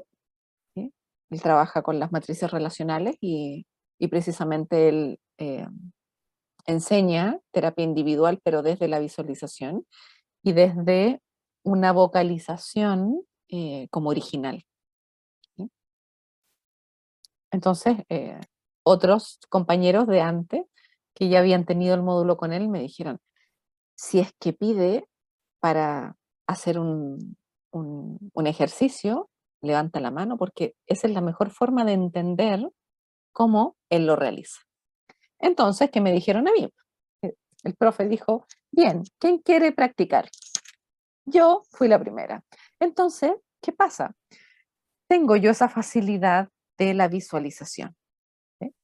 Speaker 5: ¿sí? Él trabaja con las matrices relacionales y precisamente él enseña terapia individual, pero desde la visualización y desde una vocalización como original. ¿Sí? Entonces, otros compañeros de antes que ya habían tenido el módulo con él me dijeron, si es que pide para hacer un ejercicio, levanta la mano porque esa es la mejor forma de entender cómo él lo realiza. Entonces, ¿qué me dijeron a mí? El profe dijo, bien, ¿quién quiere practicar? Yo fui la primera. Entonces, ¿qué pasa? Tengo yo esa facilidad de la visualización. ¿Sí?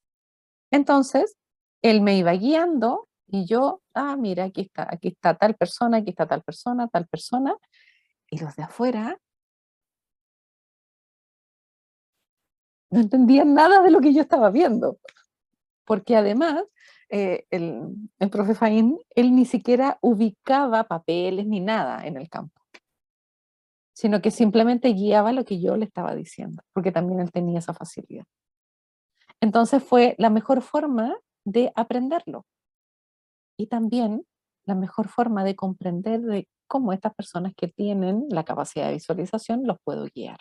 Speaker 5: Entonces, él me iba guiando y yo, mira, aquí está tal persona, aquí está tal persona, y los de afuera no entendían nada de lo que yo estaba viendo, porque además el profe Faín, él ni siquiera ubicaba papeles ni nada en el campo, sino que simplemente guiaba lo que yo le estaba diciendo, porque también él tenía esa facilidad. Entonces fue la mejor forma de aprenderlo y también la mejor forma de comprender de cómo estas personas que tienen la capacidad de visualización los puedo guiar.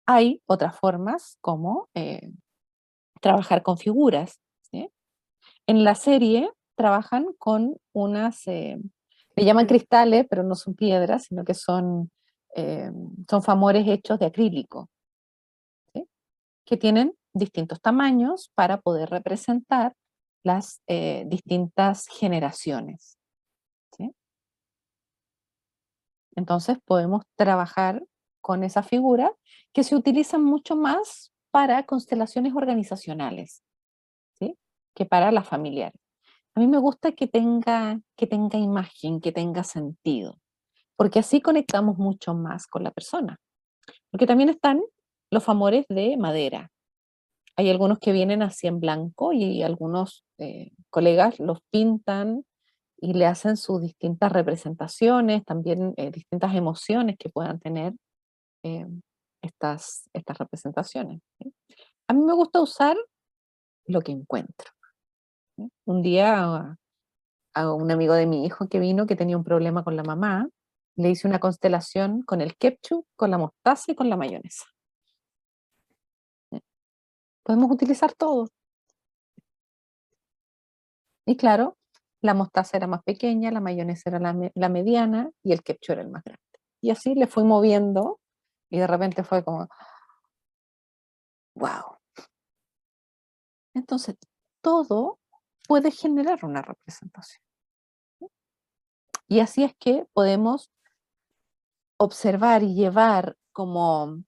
Speaker 5: hay otras formas como trabajar con figuras, ¿sí? En la serie trabajan con unas, le llaman cristales, pero no son piedras, sino que son famores hechos de acrílico, ¿sí? Que tienen distintos tamaños para poder representar las distintas generaciones, ¿sí? Entonces podemos trabajar con esa figura que se utilizan mucho más para constelaciones organizacionales, ¿sí? Que para las familiares. A mí me gusta que tenga imagen, que tenga sentido, porque así conectamos mucho más con la persona. Porque también están los famores de madera. Hay algunos que vienen así en blanco y algunos colegas los pintan y le hacen sus distintas representaciones, también distintas emociones que puedan tener eh, estas representaciones, ¿sí? A mí me gusta usar lo que encuentro, ¿sí? Un día a un amigo de mi hijo que vino que tenía un problema con la mamá, le hice una constelación con el ketchup, con la mostaza y con la mayonesa. ¿Sí? Podemos utilizar todo. Y claro, la mostaza era más pequeña, la mayonesa era la mediana y el ketchup era el más grande. Y así le fui moviendo y de repente fue como, wow. Entonces, todo puede generar una representación. Y así es que podemos observar y llevar a como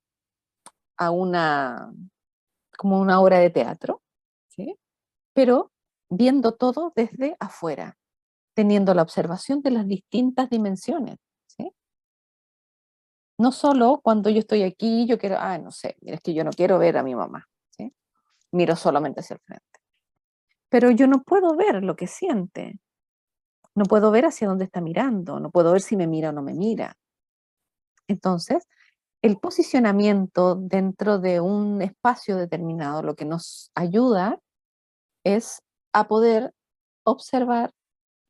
Speaker 5: una obra de teatro, ¿sí? Pero viendo todo desde afuera, teniendo la observación de las distintas dimensiones, ¿sí? No solo cuando yo estoy aquí, yo quiero, no sé, mira, es que yo no quiero ver a mi mamá, ¿sí? Miro solamente hacia el frente. Pero yo no puedo ver lo que siente, no puedo ver hacia dónde está mirando, no puedo ver si me mira o no me mira. Entonces, el posicionamiento dentro de un espacio determinado lo que nos ayuda es a poder observar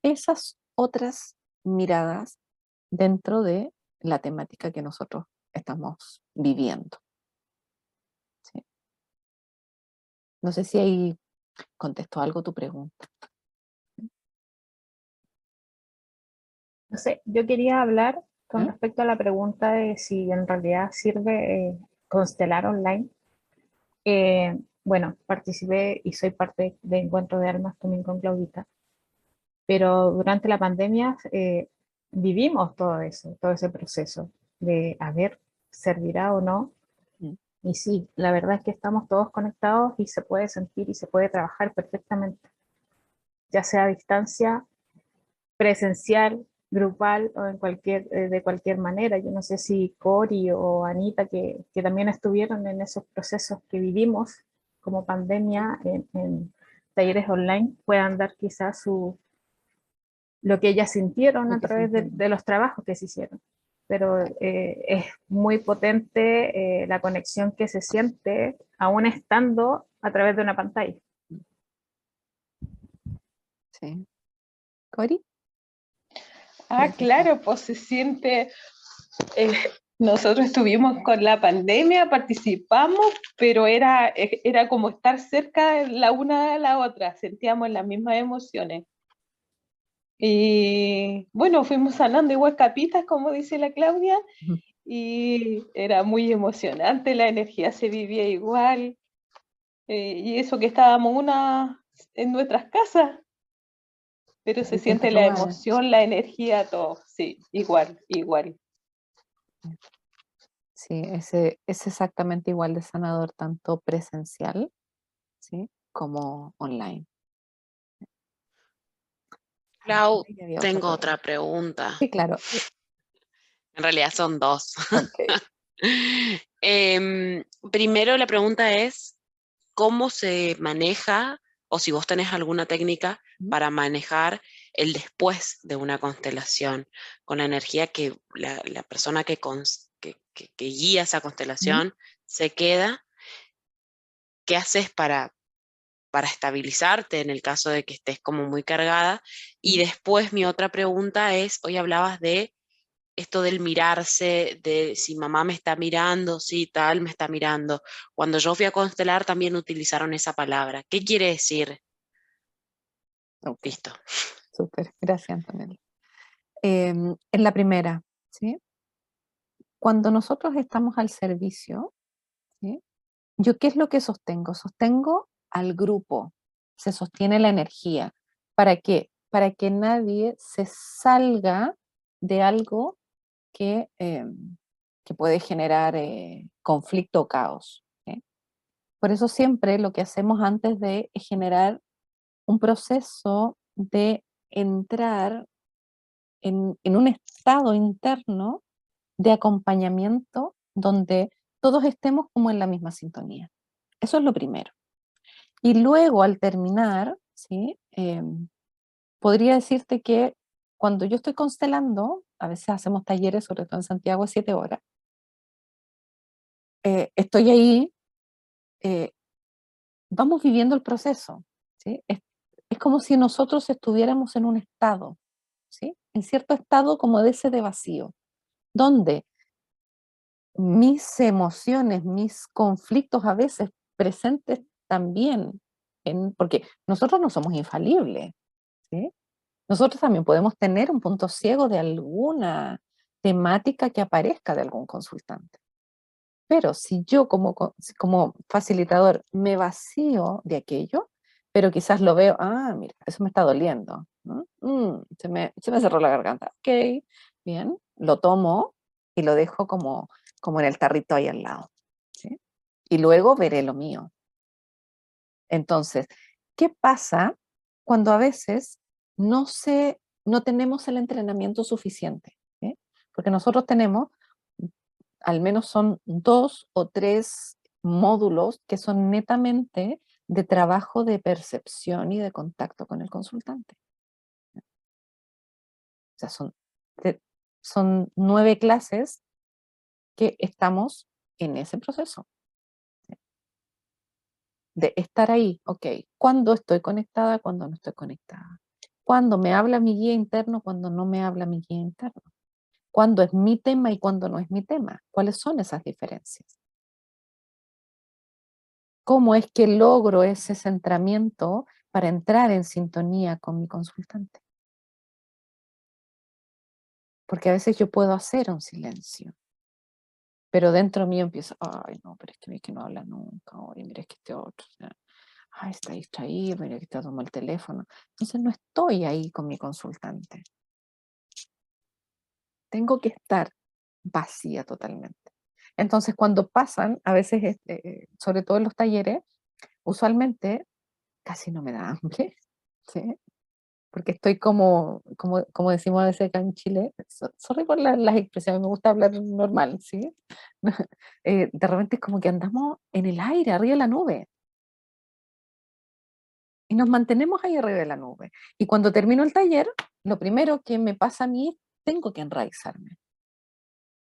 Speaker 5: esas otras miradas dentro de la temática que nosotros estamos viviendo, ¿sí? No sé si ahí contestó algo tu pregunta.
Speaker 6: No sé, yo quería hablar con
Speaker 5: ¿Mm?
Speaker 6: respecto a la pregunta de si en realidad sirve constelar online. Bueno, participé y soy parte de Encuentro de Almas también con Claudita, pero durante la pandemia vivimos todo eso, todo ese proceso de a ver, servirá o no.
Speaker 5: Mm.
Speaker 6: Y sí, la verdad es que estamos todos conectados y se puede sentir y se puede trabajar perfectamente, ya sea a distancia, presencial, grupal o de cualquier manera. Yo no sé si Cori o Anita, que también estuvieron en esos procesos que vivimos como pandemia en talleres online, puedan dar quizás lo que ellas sintieron
Speaker 5: Lo
Speaker 6: a
Speaker 5: que
Speaker 6: través
Speaker 5: sintieron.
Speaker 6: de los trabajos que se hicieron. Pero es muy potente la conexión que se siente aún estando a través de una pantalla.
Speaker 5: Sí. ¿Cori?
Speaker 7: Claro, pues se siente, eh, nosotros estuvimos con la pandemia, participamos, pero era como estar cerca la una de la otra, sentíamos las mismas emociones. Y bueno, fuimos sanando igual capitas, como dice la Claudia,
Speaker 5: Ujú.
Speaker 7: y era muy emocionante, la energía se vivía igual, y eso que estábamos en nuestras casas, pero se
Speaker 5: Distintos
Speaker 7: siente la
Speaker 5: lugares.
Speaker 7: emoción, la energía, todo, sí, igual, igual.
Speaker 5: Sí, ese es exactamente igual de sanador, tanto presencial, ¿sí? Como online.
Speaker 2: Clau,
Speaker 5: Ahí había otra
Speaker 2: tengo
Speaker 5: pregunta.
Speaker 2: otra pregunta.
Speaker 5: Sí, claro.
Speaker 2: En realidad son dos.
Speaker 5: Ok.
Speaker 2: Primero la pregunta es, ¿cómo se maneja, o si vos tenés alguna técnica para manejar el después de una constelación, con la energía que la persona que guía esa constelación se queda? ¿Qué haces para estabilizarte en el caso de que estés como muy cargada? Y después mi otra pregunta es, hoy hablabas de esto del mirarse, de si mamá me está mirando, si tal me está mirando. Cuando yo fui a constelar también utilizaron esa palabra. ¿Qué quiere decir?
Speaker 5: Ok,
Speaker 2: Listo.
Speaker 5: súper. Gracias, Antonella. En la primera, ¿sí? Cuando nosotros estamos al servicio, ¿sí? ¿Yo qué es lo que sostengo? Sostengo al grupo, se sostiene la energía. ¿Para qué? Para que nadie se salga de algo que puede generar conflicto o caos, ¿sí? Por eso siempre lo que hacemos antes de es generar un proceso de entrar en un estado interno de acompañamiento donde todos estemos como en la misma sintonía. Eso es lo primero. Y luego al terminar, ¿sí? Podría decirte que cuando yo estoy constelando, a veces hacemos talleres, sobre todo en Santiago, de 7 horas, estoy ahí, eh, vamos viviendo el proceso, ¿sí? Es como si nosotros estuviéramos en un estado, ¿sí? En cierto estado como de ese de vacío, donde mis emociones, mis conflictos a veces presentes también, porque nosotros no somos infalibles, ¿sí? Nosotros también podemos tener un punto ciego de alguna temática que aparezca de algún consultante. Pero si yo como facilitador me vacío de aquello, pero quizás lo veo, mira, eso me está doliendo, ¿no? Se me cerró la garganta. Ok, bien, lo tomo y lo dejo como en el tarrito ahí al lado, ¿sí? Y luego veré lo mío. Entonces, ¿qué pasa cuando a veces no tenemos el entrenamiento suficiente? ¿Sí? Porque nosotros tenemos, al menos son 2 o 3 módulos que son netamente de trabajo de percepción y de contacto con el consultante. O sea, son 9 clases que estamos en ese proceso de estar ahí, ok, cuando estoy conectada, cuando no estoy conectada, cuando me habla mi guía interno, cuando no me habla mi guía interno, cuando es mi tema y cuando no es mi tema, cuáles son esas diferencias, cómo es que logro ese centramiento para entrar en sintonía con mi consultante, porque a veces yo puedo hacer un silencio, pero dentro mío empiezo, ay no, pero es que no habla nunca, oye, mira, es que este otro, o sea, ay, está distraído, mira que está tomando el teléfono. Entonces no estoy ahí con mi consultante. Tengo que estar vacía totalmente. Entonces cuando pasan, a veces, sobre todo en los talleres, usualmente casi no me da hambre, ¿sí? Porque estoy como decimos a veces acá en Chile, sorry por las expresiones, me gusta hablar normal, ¿sí? De repente es como que andamos en el aire, arriba de la nube. Y nos mantenemos ahí arriba de la nube. Y cuando termino el taller, lo primero que me pasa a mí es tengo que enraizarme.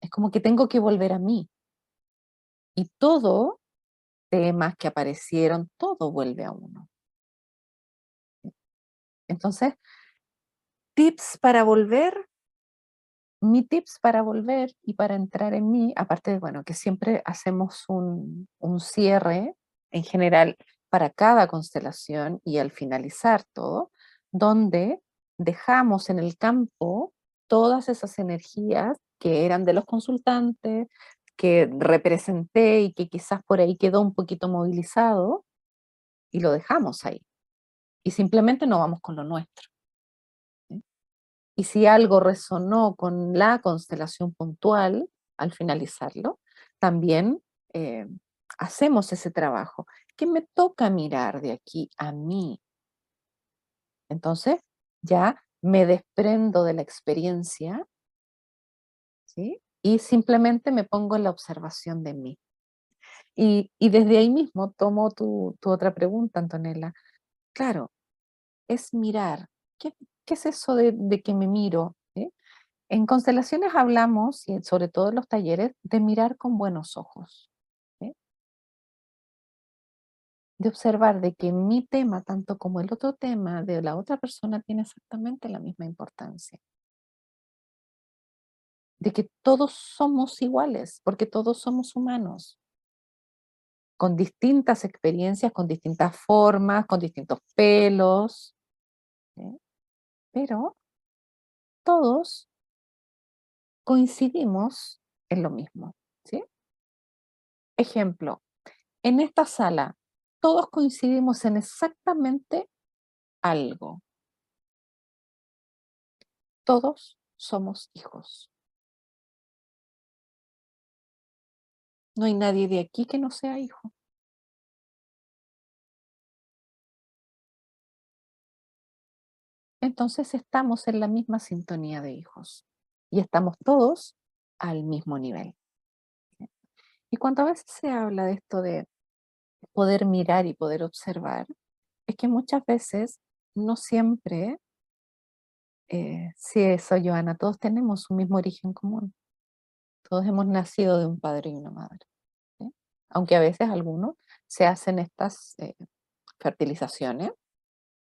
Speaker 5: Es como que tengo que volver a mí. Y todo, temas que aparecieron, todo vuelve a uno. Entonces, tips para volver, mi tips para volver y para entrar en mí, aparte de, bueno, que siempre hacemos un cierre en general para cada constelación y al finalizar todo, donde dejamos en el campo todas esas energías que eran de los consultantes, que representé y que quizás por ahí quedó un poquito movilizado y lo dejamos ahí. Y simplemente no vamos con lo nuestro. ¿Sí? Y si algo resonó con la constelación puntual al finalizarlo, también hacemos ese trabajo. ¿Qué me toca mirar de aquí a mí? Entonces, ya me desprendo de la experiencia, ¿sí? Y simplemente me pongo en la observación de mí. Y desde ahí mismo tomo tu otra pregunta, Antonella. Claro, es mirar. ¿Qué es eso de que me miro? ¿Sí? En constelaciones hablamos, y sobre todo en los talleres, de mirar con buenos ojos, ¿sí? De observar de que mi tema, tanto como el otro tema de la otra persona, tiene exactamente la misma importancia. de que todos somos iguales, porque todos somos humanos, con distintas experiencias, con distintas formas, con distintos pelos, ¿sí? Pero todos coincidimos en lo mismo, ¿sí? Ejemplo, en esta sala todos coincidimos en exactamente algo. Todos somos hijos. No hay nadie de aquí que no sea hijo. Entonces estamos en la misma sintonía de hijos y estamos todos al mismo nivel. ¿Sí? Y cuando a veces se habla de esto de poder mirar y poder observar, es que muchas veces no siempre, sí, eso, Joana, todos tenemos un mismo origen común. Todos hemos nacido de un padre y una madre. ¿Sí? Aunque a veces algunos se hacen estas fertilizaciones,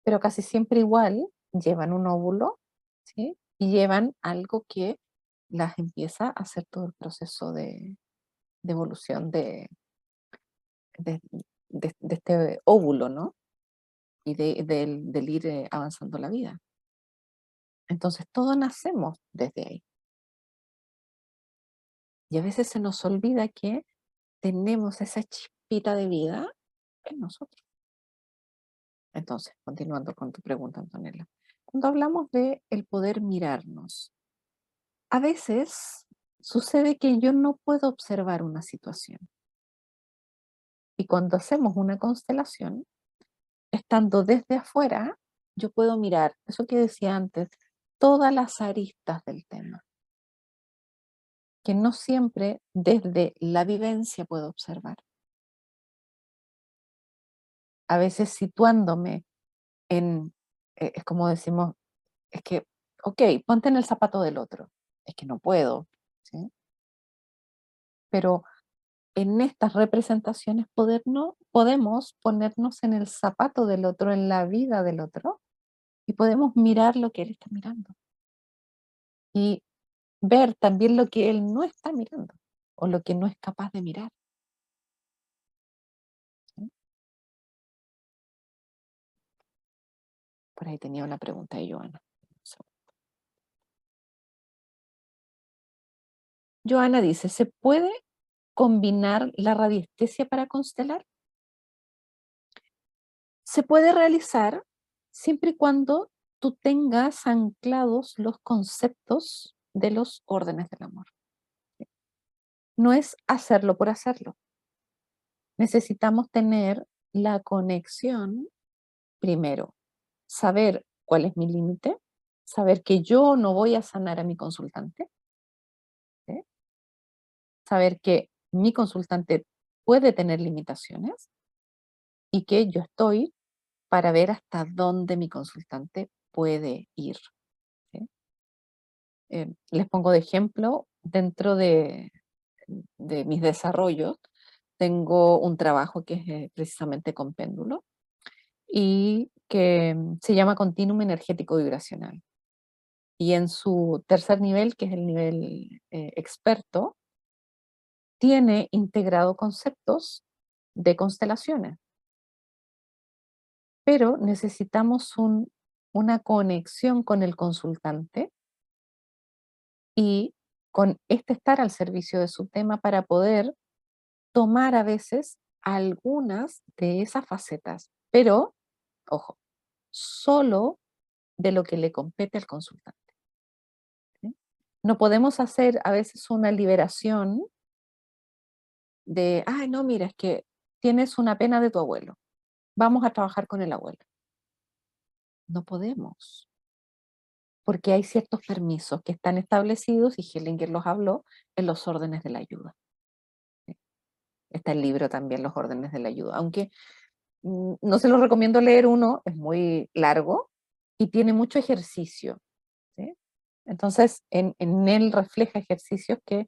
Speaker 5: pero casi siempre igual llevan un óvulo, ¿sí? Y llevan algo que las empieza a hacer todo el proceso de evolución de, de este óvulo, ¿no? Y del ir avanzando la vida. Entonces todos nacemos desde ahí. Y a veces se nos olvida que tenemos esa chispita de vida en nosotros. Entonces, continuando con tu pregunta, Antonella. Cuando hablamos de el poder mirarnos, a veces sucede que yo no puedo observar una situación. Y cuando hacemos una constelación, estando desde afuera, yo puedo mirar, eso que decía antes, todas las aristas del tema, que no siempre desde la vivencia puedo observar. A veces situándome en, es como decimos, es que, ok, ponte en el zapato del otro, es que no puedo, ¿sí? Pero en estas representaciones podemos ponernos en el zapato del otro, en la vida del otro, y podemos mirar lo que él está mirando. Y ver también lo que él no está mirando, o lo que no es capaz de mirar. ¿Sí? Por ahí tenía una pregunta de Joana. Joana dice, ¿se puede combinar la radiestesia para constelar? Se puede realizar siempre y cuando tú tengas anclados los conceptos de los órdenes del amor. No es hacerlo por hacerlo. Necesitamos tener la conexión primero, saber cuál es mi límite, saber que yo no voy a sanar a mi consultante, ¿sí? Saber que mi consultante puede tener limitaciones y que yo estoy para ver hasta dónde mi consultante puede ir. ¿Sí? Les pongo de ejemplo, dentro de mis desarrollos, tengo un trabajo que es precisamente con péndulo y que se llama continuum energético vibracional. Y en su tercer nivel, que es el nivel experto, tiene integrado conceptos de constelaciones. Pero necesitamos una conexión con el consultante y con este estar al servicio de su tema para poder tomar a veces algunas de esas facetas, pero, ojo, solo de lo que le compete al consultante. ¿Sí? No podemos hacer a veces una liberación de, ay, no, mira, es que tienes una pena de tu abuelo, vamos a trabajar con el abuelo. No podemos, porque hay ciertos permisos que están establecidos, y Hellinger los habló, en los órdenes de la ayuda. ¿Sí? Está el libro también, Los órdenes de la ayuda, aunque no se los recomiendo leer uno, es muy largo y tiene mucho ejercicio. ¿Sí? Entonces, en él refleja ejercicios que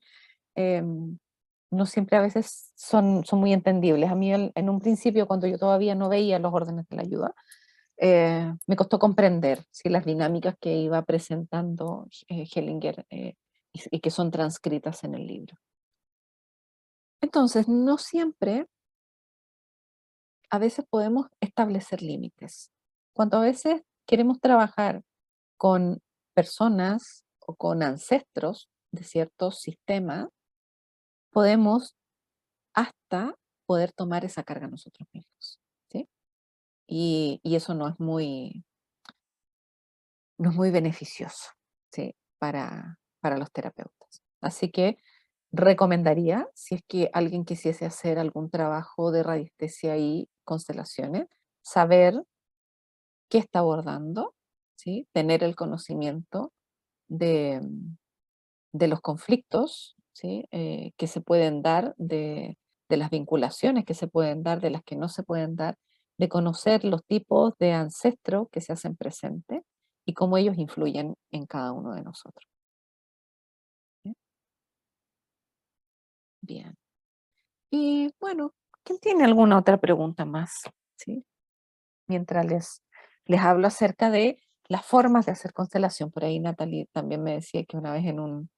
Speaker 5: no siempre a veces son muy entendibles. A mí en un principio, cuando yo todavía no veía los órdenes de la ayuda, me costó comprender, ¿sí?, las dinámicas que iba presentando Hellinger y que son transcritas en el libro. Entonces, no siempre, a veces podemos establecer límites. Cuando a veces queremos trabajar con personas o con ancestros de ciertos sistemas, podemos hasta poder tomar esa carga nosotros mismos, ¿sí? Y eso no es muy beneficioso, ¿sí? Para los terapeutas. Así que recomendaría, si es que alguien quisiese hacer algún trabajo de radiestesia y constelaciones, saber qué está abordando, ¿sí? Tener el conocimiento de, de los conflictos, ¿sí? Que se pueden dar, de las vinculaciones que se pueden dar, de las que no se pueden dar, de conocer los tipos de ancestros que se hacen presentes y cómo ellos influyen en cada uno de nosotros. ¿Sí? Bien. Y bueno, ¿quién tiene alguna otra pregunta más? ¿Sí? Mientras les hablo acerca de las formas de hacer constelación. Por ahí Natalie también me decía que una vez en un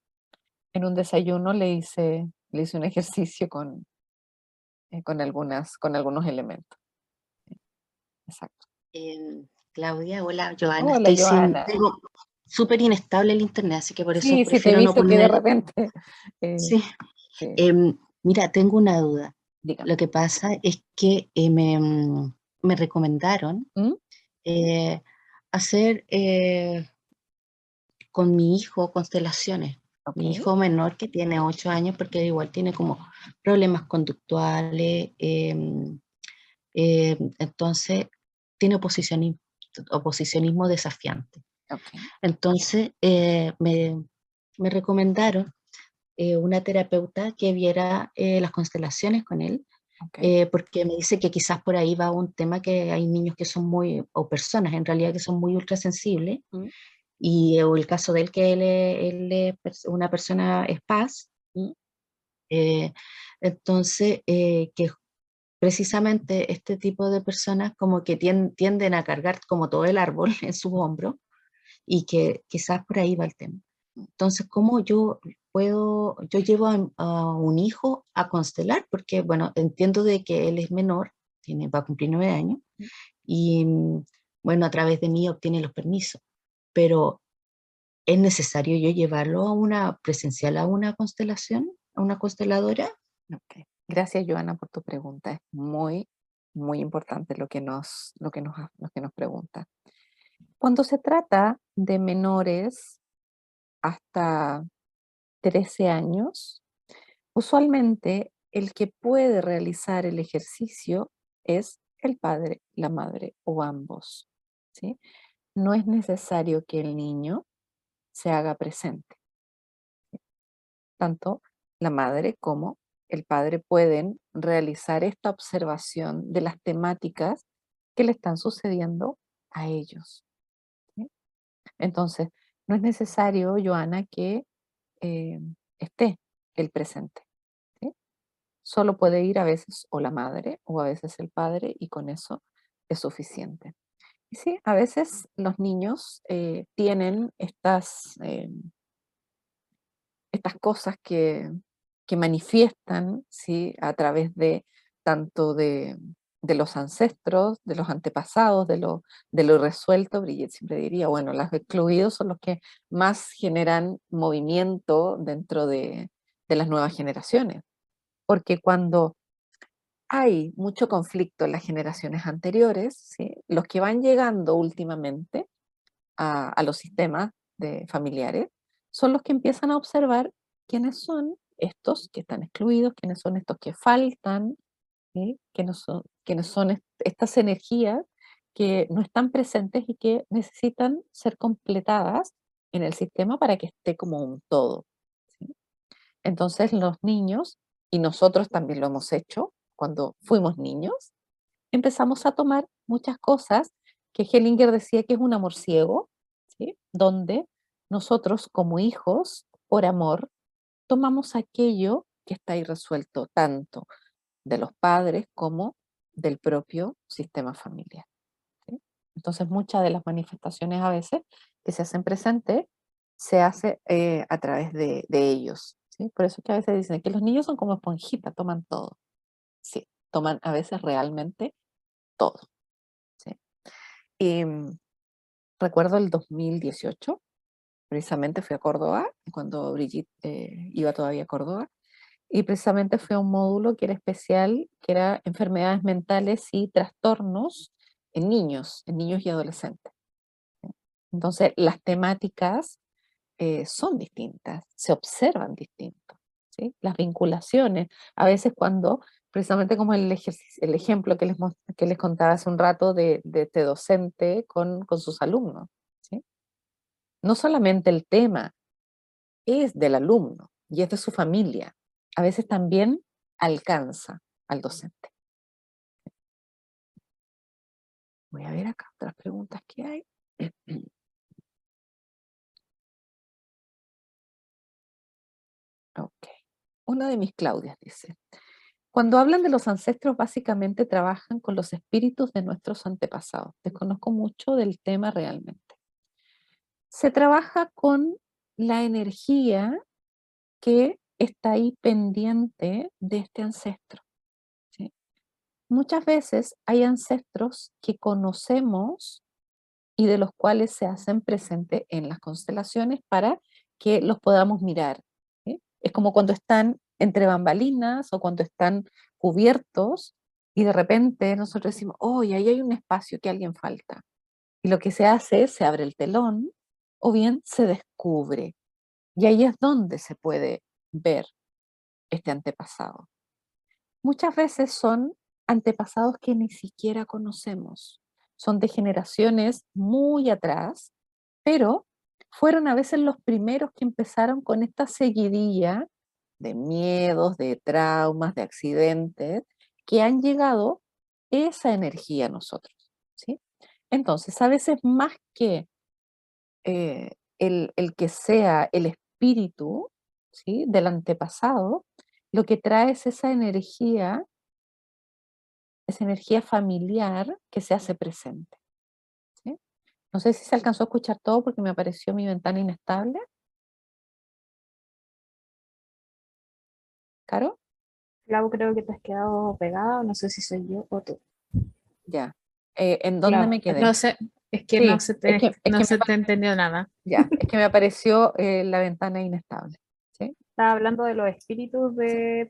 Speaker 5: desayuno le hice un ejercicio con algunos elementos. Sí, exacto.
Speaker 8: Claudia, hola, Joana.
Speaker 5: Hola, Joana.
Speaker 8: Tengo súper inestable el internet, así que por eso
Speaker 5: Sí, sí, te he
Speaker 8: prefiero no
Speaker 5: visto que de
Speaker 8: poner.
Speaker 5: repente. eh,
Speaker 8: Sí.
Speaker 5: sí,
Speaker 8: Mira, tengo una duda.
Speaker 5: dígame.
Speaker 8: Lo que pasa es que me recomendaron
Speaker 5: ¿Mm?
Speaker 8: hacer con mi hijo constelaciones.
Speaker 5: Ok.
Speaker 8: Mi hijo menor que tiene 8 años, porque igual tiene como problemas conductuales, entonces tiene oposicionismo desafiante.
Speaker 5: Ok.
Speaker 8: Entonces me recomendaron una terapeuta que viera las constelaciones con él,
Speaker 5: Ok.
Speaker 8: porque me dice que quizás por ahí va un tema que hay niños que son muy, o personas en realidad que son muy ultrasensibles,
Speaker 5: ¿Mm?
Speaker 8: o el caso de él que él es una persona espaz,
Speaker 5: ¿Mm?
Speaker 8: eh, entonces que precisamente este tipo de personas como que tienden a cargar como todo el árbol en sus hombros y que quizás por ahí va el tema. Entonces, ¿cómo yo llevo a un hijo a constelar? Porque, bueno, entiendo de que él es menor, va a cumplir 9 años, y bueno, a través de mí obtiene los permisos, pero ¿es necesario yo llevarlo a una presencial, a una constelación, a una consteladora?
Speaker 5: Ok. Gracias, Joana, por tu pregunta. Es muy, muy importante lo que nos pregunta. Cuando se trata de menores hasta 13 años, usualmente el que puede realizar el ejercicio es el padre, la madre o ambos, ¿sí? No es necesario que el niño se haga presente. Tanto la madre como el padre pueden realizar esta observación de las temáticas que le están sucediendo a ellos, ¿sí? Entonces, no es necesario, Joana, que eh, esté el presente, ¿sí? Solo puede ir a veces o la madre o a veces el padre y con eso es suficiente. Y sí, a veces los niños tienen estas cosas que manifiestan, ¿sí? A través de tanto de los ancestros, de los antepasados, de lo irresuelto. Brigitte siempre diría, bueno, los excluidos son los que más generan movimiento dentro de las nuevas generaciones, porque cuando hay mucho conflicto en las generaciones anteriores, ¿sí? Los que van llegando últimamente a los sistemas familiares son los que empiezan a observar quiénes son estos que están excluidos, quiénes son estos que faltan, ¿sí? Quiénes son estas energías que no están presentes y que necesitan ser completadas en el sistema para que esté como un todo, ¿sí? Entonces los niños, y nosotros también lo hemos hecho cuando fuimos niños, empezamos a tomar muchas cosas que Hellinger decía que es un amor ciego, ¿sí? Donde nosotros como hijos, por amor, tomamos aquello que está irresuelto, tanto de los padres como del propio sistema familiar, ¿sí? Entonces muchas de las manifestaciones a veces que se hacen presentes se hace a través de ellos, ¿sí? Por eso es que a veces dicen que los niños son como esponjitas, toman todo. Sí, toman a veces realmente todo, ¿sí? Y recuerdo el 2018, precisamente fui a Córdoba, cuando Brigitte iba todavía a Córdoba, y precisamente fue a un módulo que era especial, que era enfermedades mentales y trastornos en niños y adolescentes. ¿Sí? Entonces, las temáticas son distintas, se observan distintos, ¿sí? Las vinculaciones, a veces cuando, precisamente como el ejemplo que les contaba hace un rato de este docente con sus alumnos, ¿sí? No solamente el tema es del alumno y es de su familia, a veces también alcanza al docente. Voy a ver acá otras preguntas que hay. Ok. Una de mis Claudias dice, cuando hablan de los ancestros, básicamente trabajan con los espíritus de nuestros antepasados. Desconozco mucho del tema realmente. Se trabaja con la energía que está ahí pendiente de este ancestro, ¿sí? Muchas veces hay ancestros que conocemos y de los cuales se hacen presente en las constelaciones para que los podamos mirar, ¿sí? Es como cuando están entre bambalinas o cuando están cubiertos y de repente nosotros decimos, oh, y ahí hay un espacio que alguien falta. Y lo que se hace es, se abre el telón o bien se descubre. Y ahí es donde se puede ver este antepasado. Muchas veces son antepasados que ni siquiera conocemos. Son de generaciones muy atrás, pero fueron a veces los primeros que empezaron con esta seguidilla de miedos, de traumas, de accidentes, que han llegado esa energía a nosotros, ¿sí? Entonces, a veces más que el que sea el espíritu, ¿sí?, del antepasado, lo que trae es esa energía familiar que se hace presente, ¿sí? No sé si se alcanzó a escuchar todo porque me apareció mi ventana inestable. ¿Caro?
Speaker 6: Clau, creo que te has quedado pegada, no sé si soy yo o tú.
Speaker 5: Ya. ¿En dónde
Speaker 6: Clau,
Speaker 5: me quedé?
Speaker 6: no sé, es que
Speaker 5: Sí,
Speaker 6: no se te entendió nada.
Speaker 5: ya, es que me apareció la ventana inestable, ¿sí?
Speaker 6: Estaba hablando de los espíritus,
Speaker 5: Sí,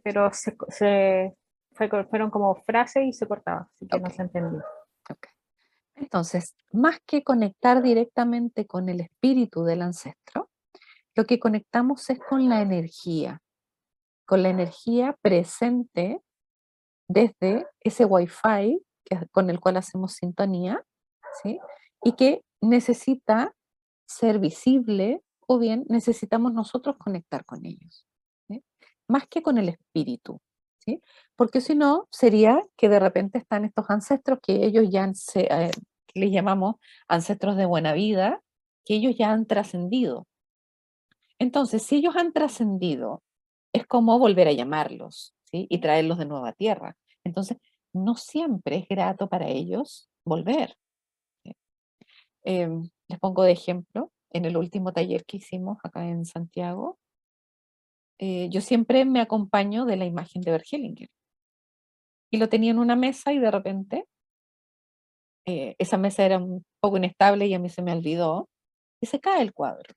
Speaker 6: pero fueron como frases y se cortaba, así que no
Speaker 5: ok,
Speaker 6: se entendió.
Speaker 5: ok. Entonces, más que conectar directamente con el espíritu del ancestro, lo que conectamos es con la energía presente desde ese Wi-Fi con el cual hacemos sintonía, ¿sí? Y que necesita ser visible o bien necesitamos nosotros conectar con ellos, ¿sí? Más que con el espíritu, ¿sí? Porque si no, sería que de repente están estos ancestros que ellos ya que les llamamos ancestros de buena vida, que ellos ya han trascendido. Entonces, si ellos han trascendido, es como volver a llamarlos, ¿sí? Y traerlos de nuevo a tierra. Entonces, no siempre es grato para ellos volver, ¿sí? Les pongo de ejemplo, en el último taller que hicimos acá en Santiago, yo siempre me acompaño de la imagen de Bert Hellinger. Y lo tenía en una mesa y de repente esa mesa era un poco inestable y a mí se me olvidó y se cae el cuadro.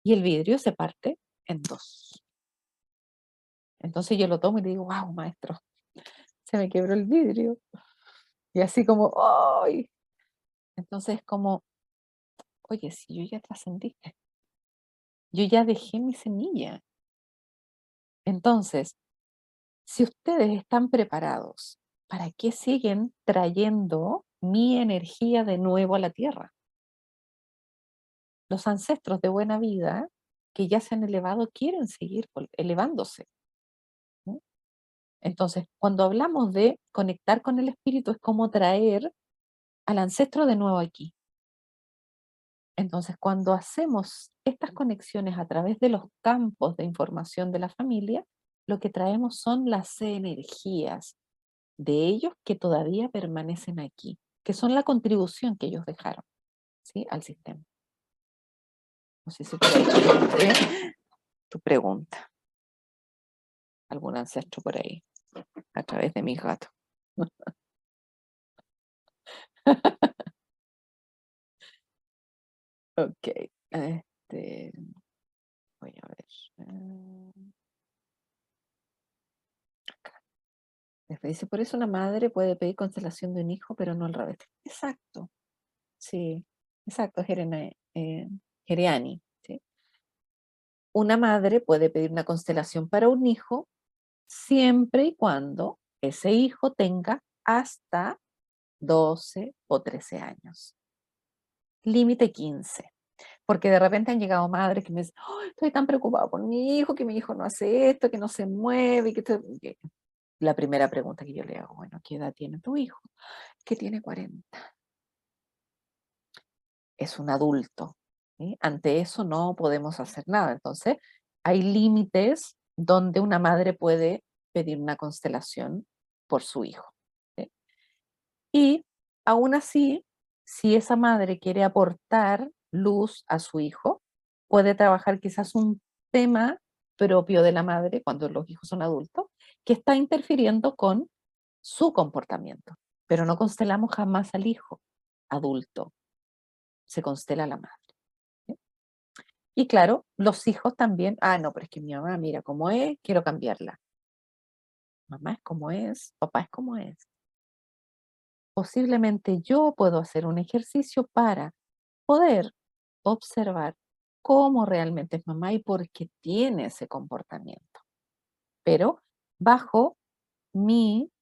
Speaker 5: Y el vidrio se parte en dos. Entonces yo lo tomo y le digo, wow, maestro, se me quebró el vidrio. Y así como, ¡ay! Entonces como, oye, si yo ya trascendí, yo ya dejé mi semilla. Entonces, si ustedes están preparados, ¿para qué siguen trayendo mi energía de nuevo a la tierra? Los ancestros de buena vida que ya se han elevado quieren seguir elevándose, ¿no? Entonces, cuando hablamos de conectar con el espíritu, es como traer al ancestro de nuevo aquí. Entonces, cuando hacemos estas conexiones a través de los campos de información de la familia, lo que traemos son las energías de ellos que todavía permanecen aquí, que son la contribución que ellos dejaron, ¿sí?, al sistema. No sé si por ahí encontré tu pregunta. Algún ancestro por ahí, a través de mis gatos. Ok, voy a ver. Acá. Después dice, por eso una madre puede pedir constelación de un hijo, pero no al revés. Exacto, sí, exacto, Geriani. ¿Sí? Una madre puede pedir una constelación para un hijo siempre y cuando ese hijo tenga hasta 12 o 13 años. Límite 15. Porque de repente han llegado madres que me dicen, "Ay, estoy tan preocupada por mi hijo, que mi hijo no hace esto, que no se mueve". Que la primera pregunta que yo le hago, bueno, ¿qué edad tiene tu hijo? Que tiene 40. Es un adulto. ¿Sí? Ante eso no podemos hacer nada. Entonces, hay límites donde una madre puede pedir una constelación por su hijo. ¿Sí? Y aún así, si esa madre quiere aportar luz a su hijo, puede trabajar quizás un tema propio de la madre cuando los hijos son adultos, que está interfiriendo con su comportamiento. Pero no constelamos jamás al hijo adulto, se constela a la madre. ¿Sí? Y claro, los hijos también, no, pero es que mi mamá, mira cómo es, quiero cambiarla. Mamá es como es, papá es como es. Posiblemente yo puedo hacer un ejercicio para poder observar cómo realmente es mamá y por qué tiene ese comportamiento. Pero bajo mi,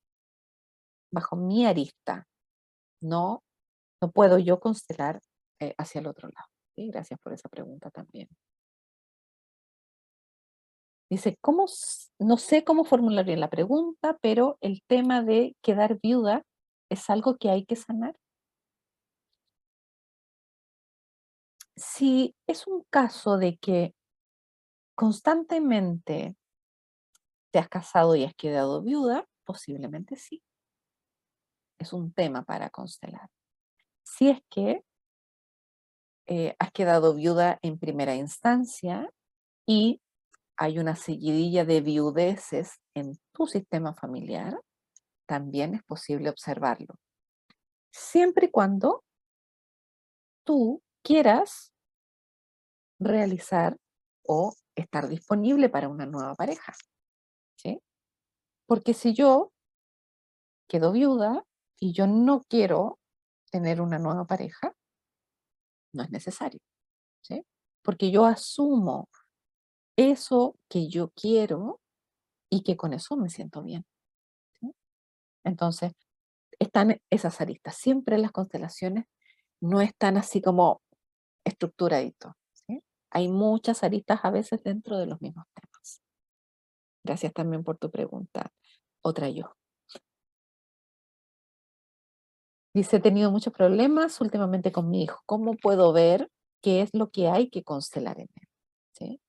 Speaker 5: bajo mi arista, no, no puedo yo constelar hacia el otro lado. ¿Sí? Gracias por esa pregunta también. Dice, no sé cómo formular bien la pregunta, pero el tema de quedar viuda es algo que hay que sanar. Si es un caso de que constantemente te has casado y has quedado viuda, posiblemente sí. Es un tema para constelar. Si es que has quedado viuda en primera instancia y hay una seguidilla de viudeces en tu sistema familiar, también es posible observarlo. Siempre y cuando tú quieras realizar o estar disponible para una nueva pareja. ¿Sí? Porque si yo quedo viuda y yo no quiero tener una nueva pareja, no es necesario. ¿Sí? Porque yo asumo eso que yo quiero y que con eso me siento bien. ¿Sí? Entonces, están esas aristas. Siempre las constelaciones no están así como estructuraditos. ¿Sí? Hay muchas aristas a veces dentro de los mismos temas. Gracias también por tu pregunta. Otra yo. Dice, he tenido muchos problemas últimamente con mi hijo. ¿Cómo puedo ver qué es lo que hay que constelar en él? ¿Sí?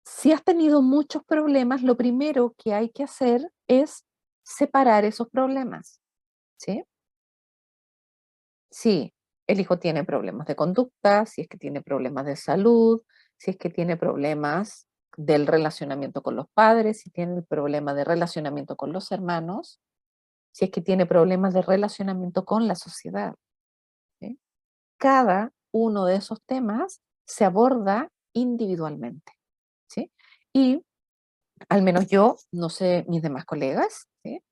Speaker 5: Si has tenido muchos problemas, lo primero que hay que hacer es separar esos problemas. ¿Sí? Si el hijo tiene problemas de conducta, si es que tiene problemas de salud, si es que tiene problemas del relacionamiento con los padres, si tiene el problema de relacionamiento con los hermanos, si es que tiene problemas de relacionamiento con la sociedad. ¿Sí? Cada uno de esos temas se aborda individualmente. ¿Sí? Y al menos yo, no sé mis demás colegas, ¿sí?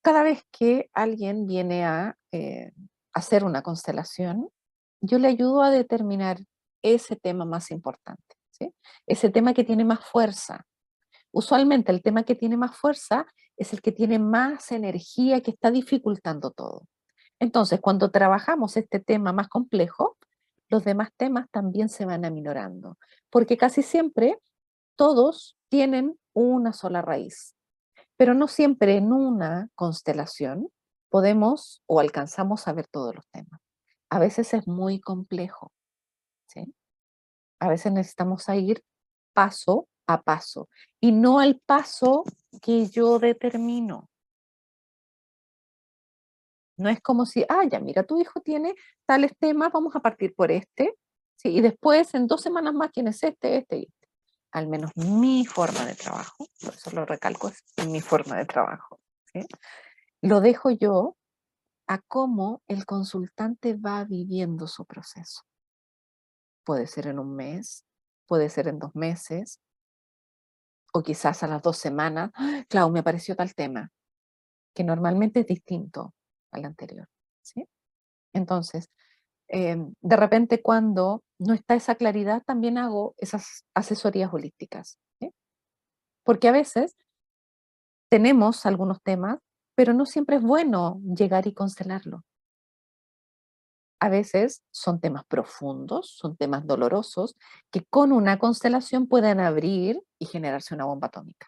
Speaker 5: Cada vez que alguien viene a hacer una constelación, yo le ayudo a determinar ese tema más importante, ¿sí? Ese tema que tiene más fuerza. Usualmente el tema que tiene más fuerza es el que tiene más energía, que está dificultando todo. Entonces, cuando trabajamos este tema más complejo, los demás temas también se van aminorando, porque casi siempre todos tienen una sola raíz, pero no siempre en una constelación podemos o alcanzamos a ver todos los temas. A veces es muy complejo, ¿sí? A veces necesitamos ir paso a paso y no al paso que yo determino. No es como si, ya, mira, tu hijo tiene tales temas, vamos a partir por este, ¿sí? Y después en 2 semanas más tienes este y este. Al menos mi forma de trabajo, por eso lo recalco, es mi forma de trabajo, ¿sí? Lo dejo yo a cómo el consultante va viviendo su proceso. Puede ser en 1 mes, puede ser en 2 meses, o quizás a las 2 semanas. Clau, me apareció tal tema, que normalmente es distinto al anterior, ¿sí? Entonces, de repente cuando no está esa claridad, también hago esas asesorías holísticas, ¿sí? Porque a veces tenemos algunos temas, pero no siempre es bueno llegar y constelarlo. A veces son temas profundos, son temas dolorosos, que con una constelación pueden abrir y generarse una bomba atómica.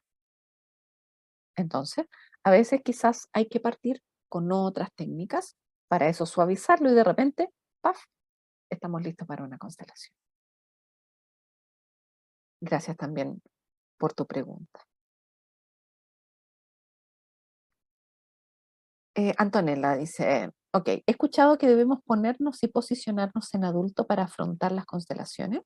Speaker 5: Entonces, a veces quizás hay que partir con otras técnicas para eso suavizarlo y de repente, ¡paf!, estamos listos para una constelación. Gracias también por tu pregunta. Antonella dice, ok, he escuchado que debemos ponernos y posicionarnos en adulto para afrontar las constelaciones,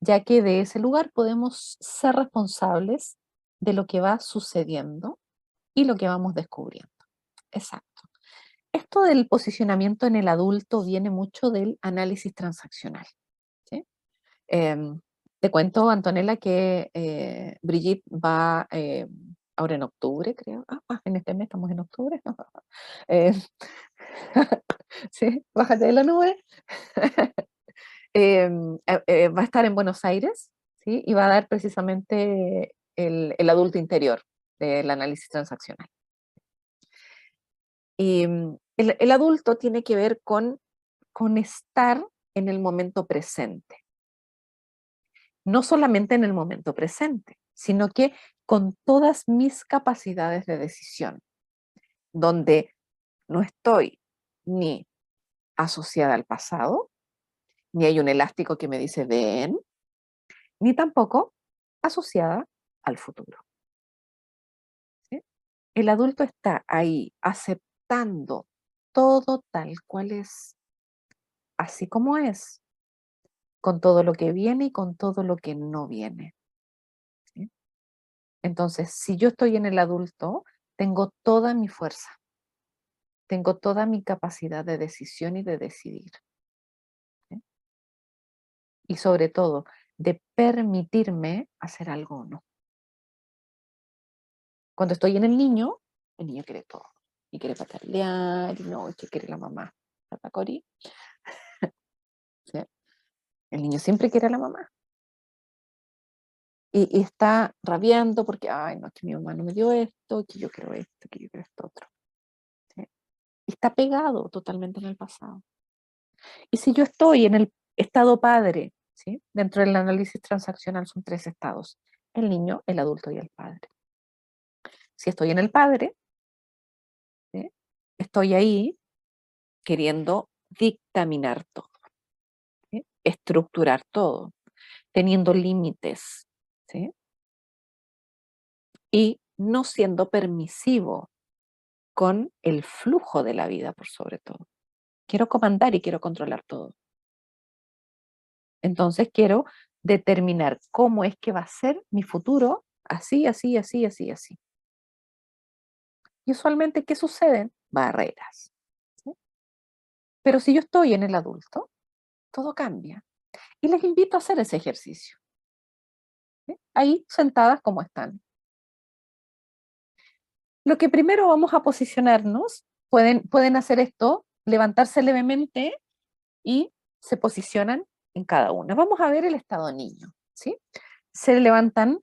Speaker 5: ya que de ese lugar podemos ser responsables de lo que va sucediendo y lo que vamos descubriendo. Exacto. Esto del posicionamiento en el adulto viene mucho del análisis transaccional, ¿sí? Te cuento, Antonella, que Brigitte va ahora en octubre, creo. En este mes estamos en octubre. Eh, sí, bájate de la nube. Va a estar en Buenos Aires, ¿sí? Y va a dar precisamente el adulto interior del análisis transaccional. Y el adulto tiene que ver con estar en el momento presente. No solamente en el momento presente, sino que con todas mis capacidades de decisión, donde no estoy ni asociada al pasado, ni hay un elástico que me dice ven, ni tampoco asociada al futuro. ¿Sí? El adulto está ahí aceptando todo tal cual es, así como es, con todo lo que viene y con todo lo que no viene. ¿Sí? Entonces, si yo estoy en el adulto, tengo toda mi fuerza, tengo toda mi capacidad de decisión y de decidir. ¿Sí? Y sobre todo, de permitirme hacer algo o no. Cuando estoy en el niño quiere todo. Y quiere patalear, y no, que quiere la mamá. ¿Verdad, Cori? ¿Sí? El niño siempre quiere a la mamá. Y está rabiando porque, ay, no, es que mi mamá no me dio esto, que yo quiero esto, que yo quiero esto otro. ¿Sí? Y está pegado totalmente en el pasado. Y si yo estoy en el estado padre, ¿sí? Dentro del análisis transaccional son 3 estados: el niño, el adulto y el padre. Si estoy en el padre, ¿sí? Estoy ahí queriendo dictaminar todo, ¿sí? Estructurar todo, teniendo límites, ¿sí? Y no siendo permisivo con el flujo de la vida, por sobre todo. Quiero comandar y quiero controlar todo. Entonces quiero determinar cómo es que va a ser mi futuro, así, así, así, así, así. Y usualmente, ¿qué suceden? Barreras. ¿Sí? Pero si yo estoy en el adulto, todo cambia. Y les invito a hacer ese ejercicio. ¿Sí? Ahí sentadas como están. Lo que primero vamos a posicionarnos, pueden hacer esto, levantarse levemente y se posicionan en cada una. Vamos a ver el estado niño, ¿sí? Se levantan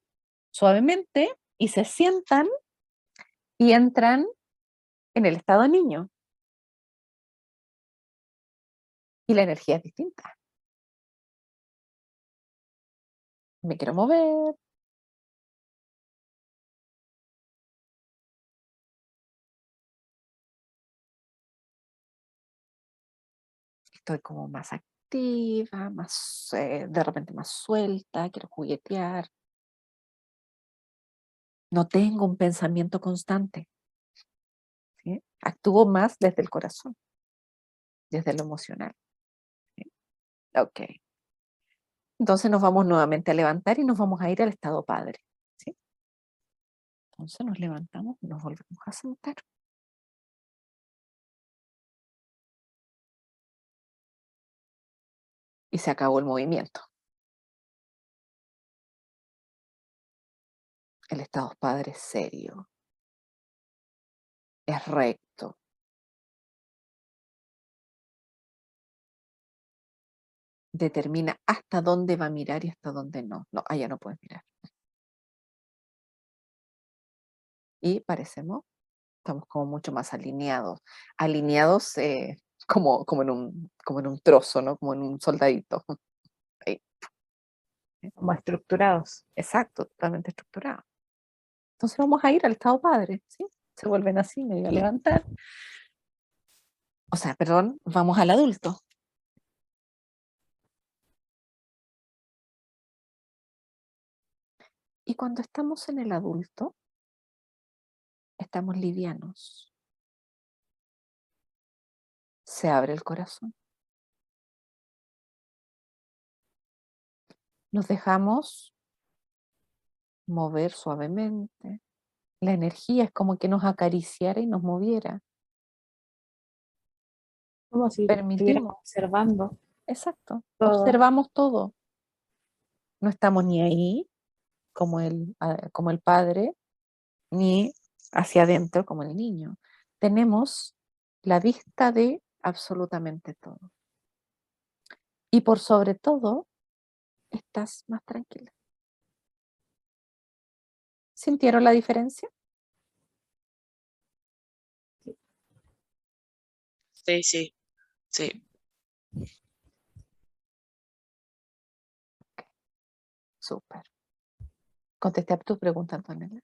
Speaker 5: suavemente y se sientan y entran en el estado niño. Y la energía es distinta. Me quiero mover. Estoy como más activa, más, de repente más suelta, quiero juguetear. No tengo un pensamiento constante. ¿sí? Actúo más desde el corazón, desde lo emocional. ¿Sí? Ok. Entonces nos vamos nuevamente a levantar y nos vamos a ir al estado padre. ¿Sí? Entonces nos levantamos y nos volvemos a sentar. Y se acabó el movimiento. El estado padre es serio, es recto. Determina hasta dónde va a mirar y hasta dónde no. No, allá no puedes mirar. Y estamos como mucho más alineados. Alineados como en un trozo, ¿no? Como en un soldadito. Ahí.
Speaker 6: Como estructurados.
Speaker 5: Exacto, totalmente estructurado. Entonces vamos a ir al estado padre, ¿sí? Se vuelven así, medio a levantar. O sea, perdón, vamos al adulto. Y cuando estamos en el adulto, estamos livianos. Se abre el corazón. Nos dejamos mover suavemente. La energía es como que nos acariciara y nos moviera.
Speaker 6: Como si estuviéramos
Speaker 5: Permitimos,
Speaker 6: observando
Speaker 5: exacto,
Speaker 6: todo.
Speaker 5: observamos todo. No estamos ni ahí, como el padre, ni hacia adentro, como el niño. Tenemos la vista de absolutamente todo. Y por sobre todo, estás más tranquila. ¿Sintieron la diferencia?
Speaker 2: Sí, sí, sí.
Speaker 5: Súper. Contesté a tu pregunta, Antonella.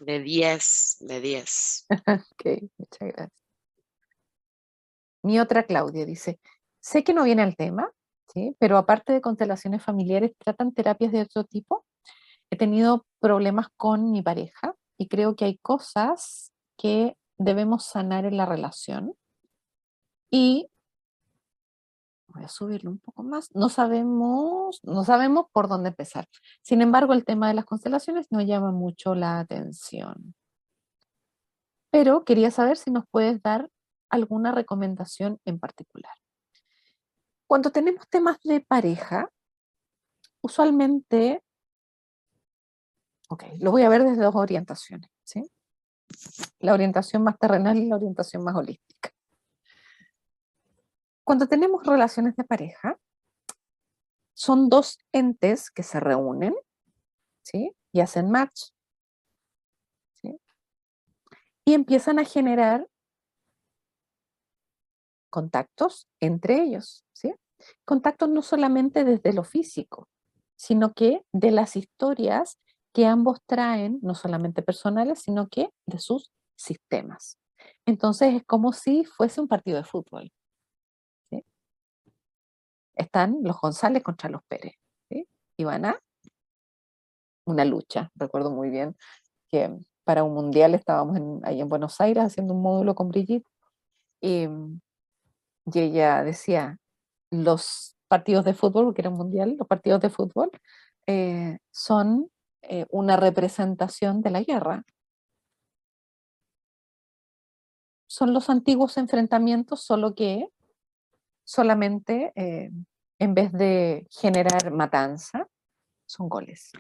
Speaker 2: De 10, de 10.
Speaker 5: Ok, muchas gracias. Mi otra Claudia dice, sé que no viene al tema, ¿sí? Pero aparte de constelaciones familiares, ¿tratan terapias de otro tipo? He tenido problemas con mi pareja y creo que hay cosas que debemos sanar en la relación. Y voy a subirlo un poco más. No sabemos por dónde empezar. Sin embargo, el tema de las constelaciones nos llama mucho la atención. Pero quería saber si nos puedes dar alguna recomendación en particular. Cuando tenemos temas de pareja, usualmente, ok, lo voy a ver desde dos orientaciones, ¿sí? La orientación más terrenal y la orientación más holística. Cuando tenemos relaciones de pareja, son dos entes que se reúnen, ¿sí? Y hacen match, ¿sí? Y empiezan a generar contactos entre ellos, ¿sí? Contactos no solamente desde lo físico, sino que de las historias que ambos traen, no solamente personales, sino que de sus sistemas. Entonces es como si fuese un partido de fútbol, ¿sí? Están los González contra los Pérez, ¿sí? Y van a una lucha. Recuerdo muy bien que para un mundial estábamos ahí en Buenos Aires haciendo un módulo con Brigitte y ella decía, los partidos de fútbol, porque era un mundial, los partidos de fútbol son una representación de la guerra. Son los antiguos enfrentamientos, solo que solamente en vez de generar matanza, son goles.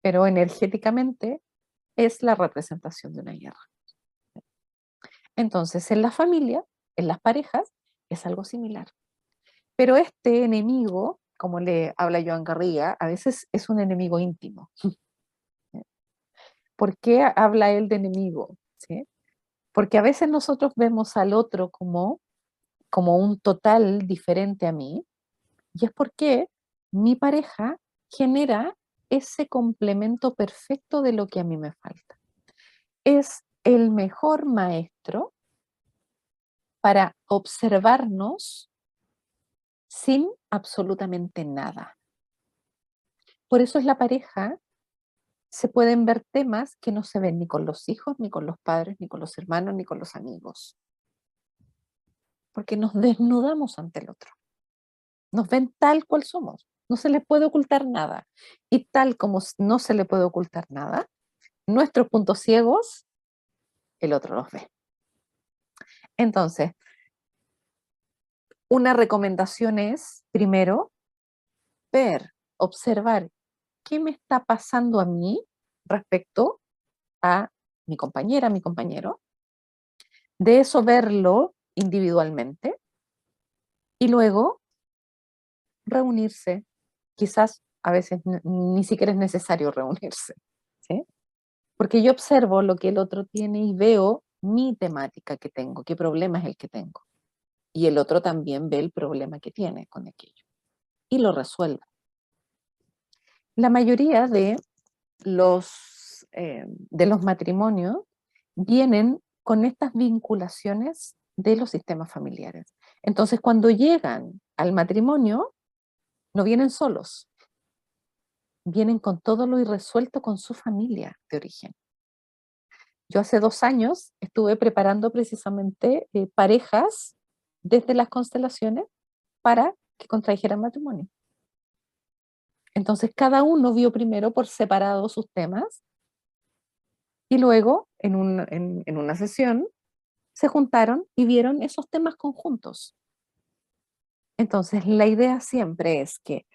Speaker 5: Pero energéticamente es la representación de una guerra. Entonces, en la familia, en las parejas, es algo similar. Pero este enemigo, como le habla Joan Garriga, a veces es un enemigo íntimo. ¿Por qué habla él de enemigo? ¿Sí? Porque a veces nosotros vemos al otro como un total diferente a mí, y es porque mi pareja genera ese complemento perfecto de lo que a mí me falta. Es el mejor maestro para observarnos sin absolutamente nada. Por eso es la pareja se pueden ver temas que no se ven ni con los hijos, ni con los padres, ni con los hermanos, ni con los amigos. Porque nos desnudamos ante el otro. Nos ven tal cual somos. No se les puede ocultar nada. Y tal como no se le puede ocultar nada, nuestros puntos ciegos, el otro los ve. Entonces, una recomendación es, primero, ver, observar qué me está pasando a mí respecto a mi compañera, mi compañero. De eso verlo individualmente y luego reunirse. Quizás a veces ni siquiera es necesario reunirse, ¿sí? Porque yo observo lo que el otro tiene y veo mi temática que tengo, qué problema es el que tengo. Y el otro también ve el problema que tiene con aquello y lo resuelve. La mayoría de los matrimonios vienen con estas vinculaciones de los sistemas familiares. Entonces, cuando llegan al matrimonio, no vienen solos, vienen con todo lo irresuelto con su familia de origen. Yo hace 2 años estuve preparando precisamente parejas desde las constelaciones para que contrajeran matrimonio. Entonces, cada uno vio primero por separado sus temas y luego, en una sesión, se juntaron y vieron esos temas conjuntos. Entonces, la idea siempre es que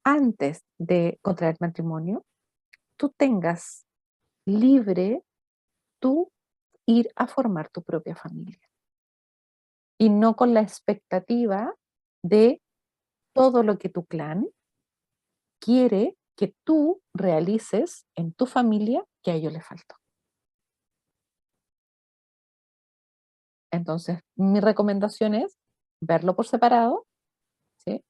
Speaker 5: antes de contraer matrimonio, tú tengas libre tú ir a formar tu propia familia. Y no con la expectativa de todo lo que tu clan quiere que tú realices en tu familia que a ellos les faltó. Entonces, mi recomendación es verlo por separado, ¿sí?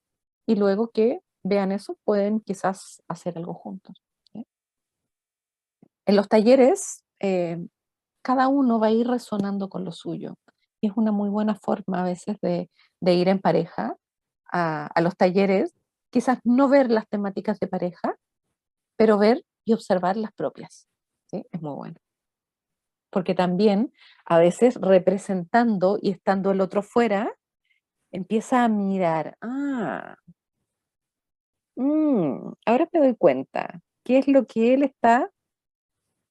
Speaker 5: Y luego que vean eso, pueden quizás hacer algo juntos, ¿sí? En los talleres, cada uno va a ir resonando con lo suyo. Y es una muy buena forma a veces de ir en pareja a los talleres, quizás no ver las temáticas de pareja, pero ver y observar las propias, ¿sí? Es muy bueno. Porque también a veces representando y estando el otro fuera, empieza a mirar, ahora me doy cuenta, ¿qué es lo que él está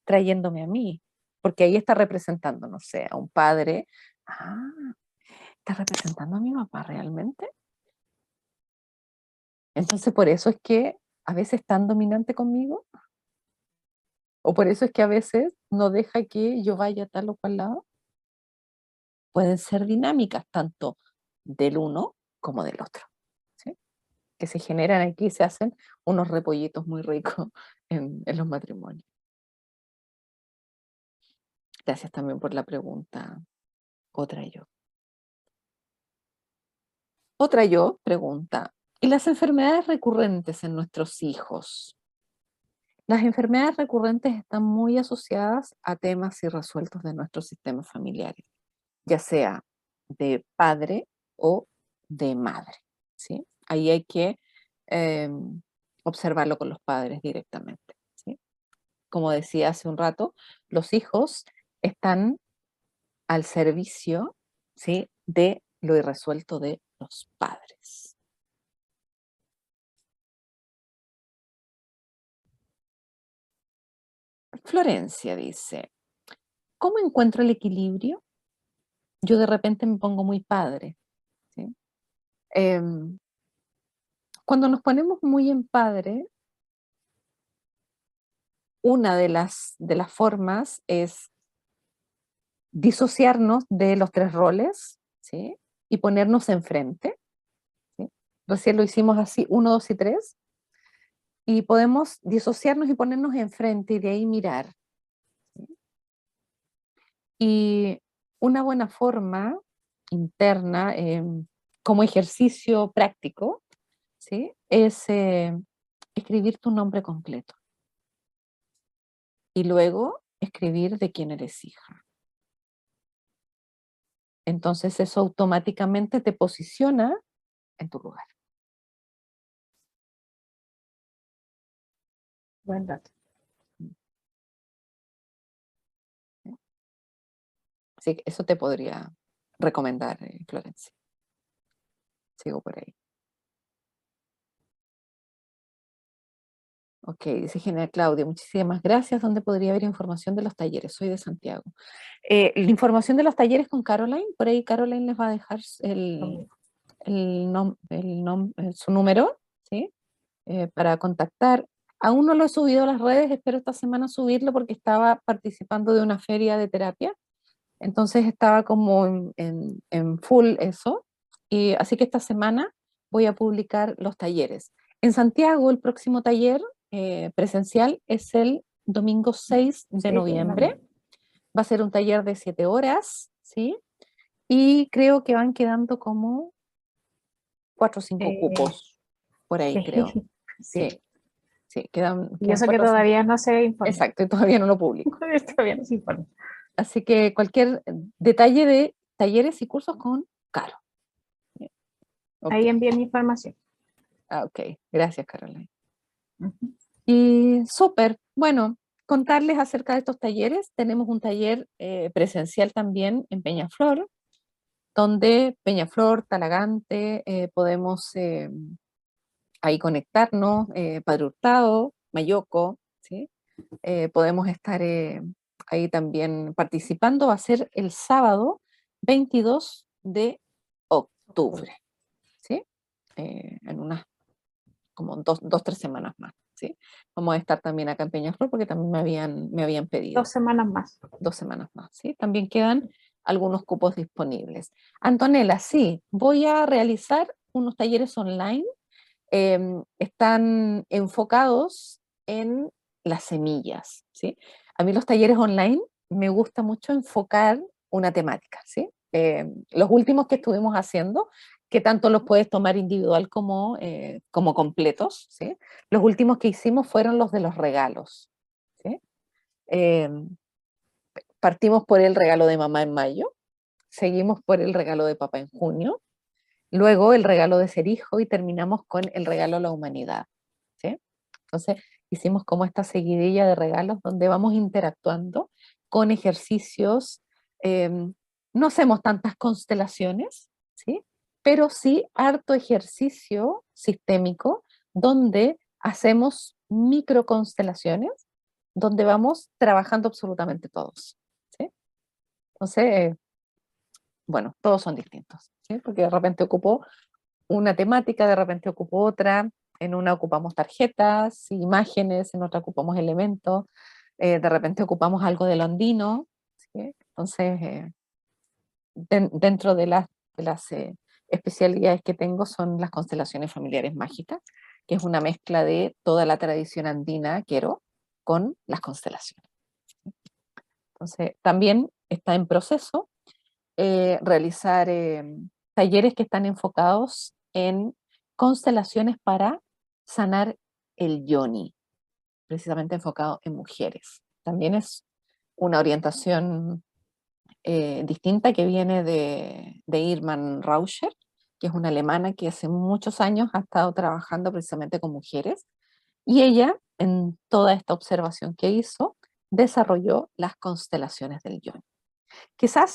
Speaker 5: trayéndome a mí? Porque ahí está representando, no sé, a un padre. ¿Está representando a mi papá realmente? Entonces por eso es que a veces es tan dominante conmigo, o por eso es que a veces no deja que yo vaya a tal o cual lado. Pueden ser dinámicas tanto del uno como del otro, ¿sí? Que se generan aquí y se hacen unos repollitos muy ricos en los matrimonios. Gracias también por la pregunta. Otra yo pregunta, ¿y las enfermedades recurrentes en nuestros hijos? Las enfermedades recurrentes están muy asociadas a temas irresueltos de nuestros sistemas familiares, ya sea de padre o de madre, ¿sí? Ahí hay que observarlo con los padres directamente, ¿sí? Como decía hace un rato, los hijos están al servicio, ¿sí?, de lo irresuelto de los padres. Florencia dice, ¿cómo encuentro el equilibrio? Yo de repente me pongo muy padre, ¿sí? Cuando nos ponemos muy en padre, una de las formas es disociarnos de los 3 roles, ¿sí?, y ponernos enfrente, ¿sí? Recién lo hicimos así, 1, 2 y 3, y podemos disociarnos y ponernos enfrente y de ahí mirar, ¿sí? Y una buena forma interna, como ejercicio práctico, ¿sí?, es escribir tu nombre completo. Y luego escribir de quién eres hija. Entonces eso automáticamente te posiciona en tu lugar.
Speaker 6: Buen dato.
Speaker 5: Así que eso te podría recomendar, Florencia. Sigo por ahí. Ok, dice Genial Claudia, muchísimas gracias. ¿Dónde podría haber información de los talleres? Soy de Santiago. La información de los talleres con Caroline, por ahí Caroline les va a dejar su número, ¿sí? Para contactar. Aún no lo he subido a las redes, espero esta semana subirlo porque estaba participando de una feria de terapia, entonces estaba como en full eso, y así que esta semana voy a publicar los talleres. En Santiago, el próximo taller presencial es el domingo 6 de noviembre. Va a ser un taller de 7 horas, ¿sí? Y creo que van quedando como 4 o 5 cupos, por ahí creo. Sí, sí, quedan
Speaker 6: Y eso que
Speaker 5: 4 o 5.
Speaker 6: todavía no se informa.
Speaker 5: Exacto, y todavía no lo publico.
Speaker 6: Todavía no se informa.
Speaker 5: Así que cualquier detalle de talleres y cursos con Caro. Ok.
Speaker 6: Ahí envié mi información.
Speaker 5: Ok, gracias, Caroline.
Speaker 6: Ujú.
Speaker 5: Y súper, bueno, contarles acerca de estos talleres. Tenemos un taller presencial también en Peñaflor, donde Peñaflor, Talagante, podemos ahí conectarnos, Padre Hurtado, Mayoco, ¿sí? Podemos estar ahí también participando. Va a ser el sábado 22 de octubre, ¿sí? En unas como 3 semanas más, ¿sí? Vamos a estar también acá en Peñaflor porque también me habían pedido.
Speaker 6: 2 semanas más.
Speaker 5: 2 semanas más, ¿sí? También quedan algunos cupos disponibles. Antonella, sí, voy a realizar unos talleres online. Están enfocados en las semillas, ¿sí? A mí los talleres online me gusta mucho enfocar una temática, ¿sí? Los últimos que estuvimos haciendo, que tanto los puedes tomar individual como completos, ¿sí? Los últimos que hicimos fueron los de los regalos, ¿sí? Partimos por el regalo de mamá en mayo, seguimos por el regalo de papá en junio, luego el regalo de ser hijo y terminamos con el regalo a la humanidad, ¿sí? Entonces hicimos como esta seguidilla de regalos donde vamos interactuando con ejercicios. No hacemos tantas constelaciones, ¿sí? Pero sí harto ejercicio sistémico donde hacemos microconstelaciones, donde vamos trabajando absolutamente todos, ¿sí? Entonces, bueno, todos son distintos, ¿sí? Porque de repente ocupo una temática, de repente ocupo otra, en una ocupamos tarjetas, imágenes, en otra ocupamos elementos, de repente ocupamos algo de lo andino, ¿sí? Entonces, dentro de las especialidades que tengo son las constelaciones familiares mágicas, que es una mezcla de toda la tradición andina, quiero, con las constelaciones. Entonces, también está en proceso realizar talleres que están enfocados en constelaciones para sanar el yoni, precisamente enfocado en mujeres. También es una orientación distinta que viene de Irman Rauscher, que es una alemana que hace muchos años ha estado trabajando precisamente con mujeres, y ella, en toda esta observación que hizo, desarrolló las constelaciones del yoni. Quizás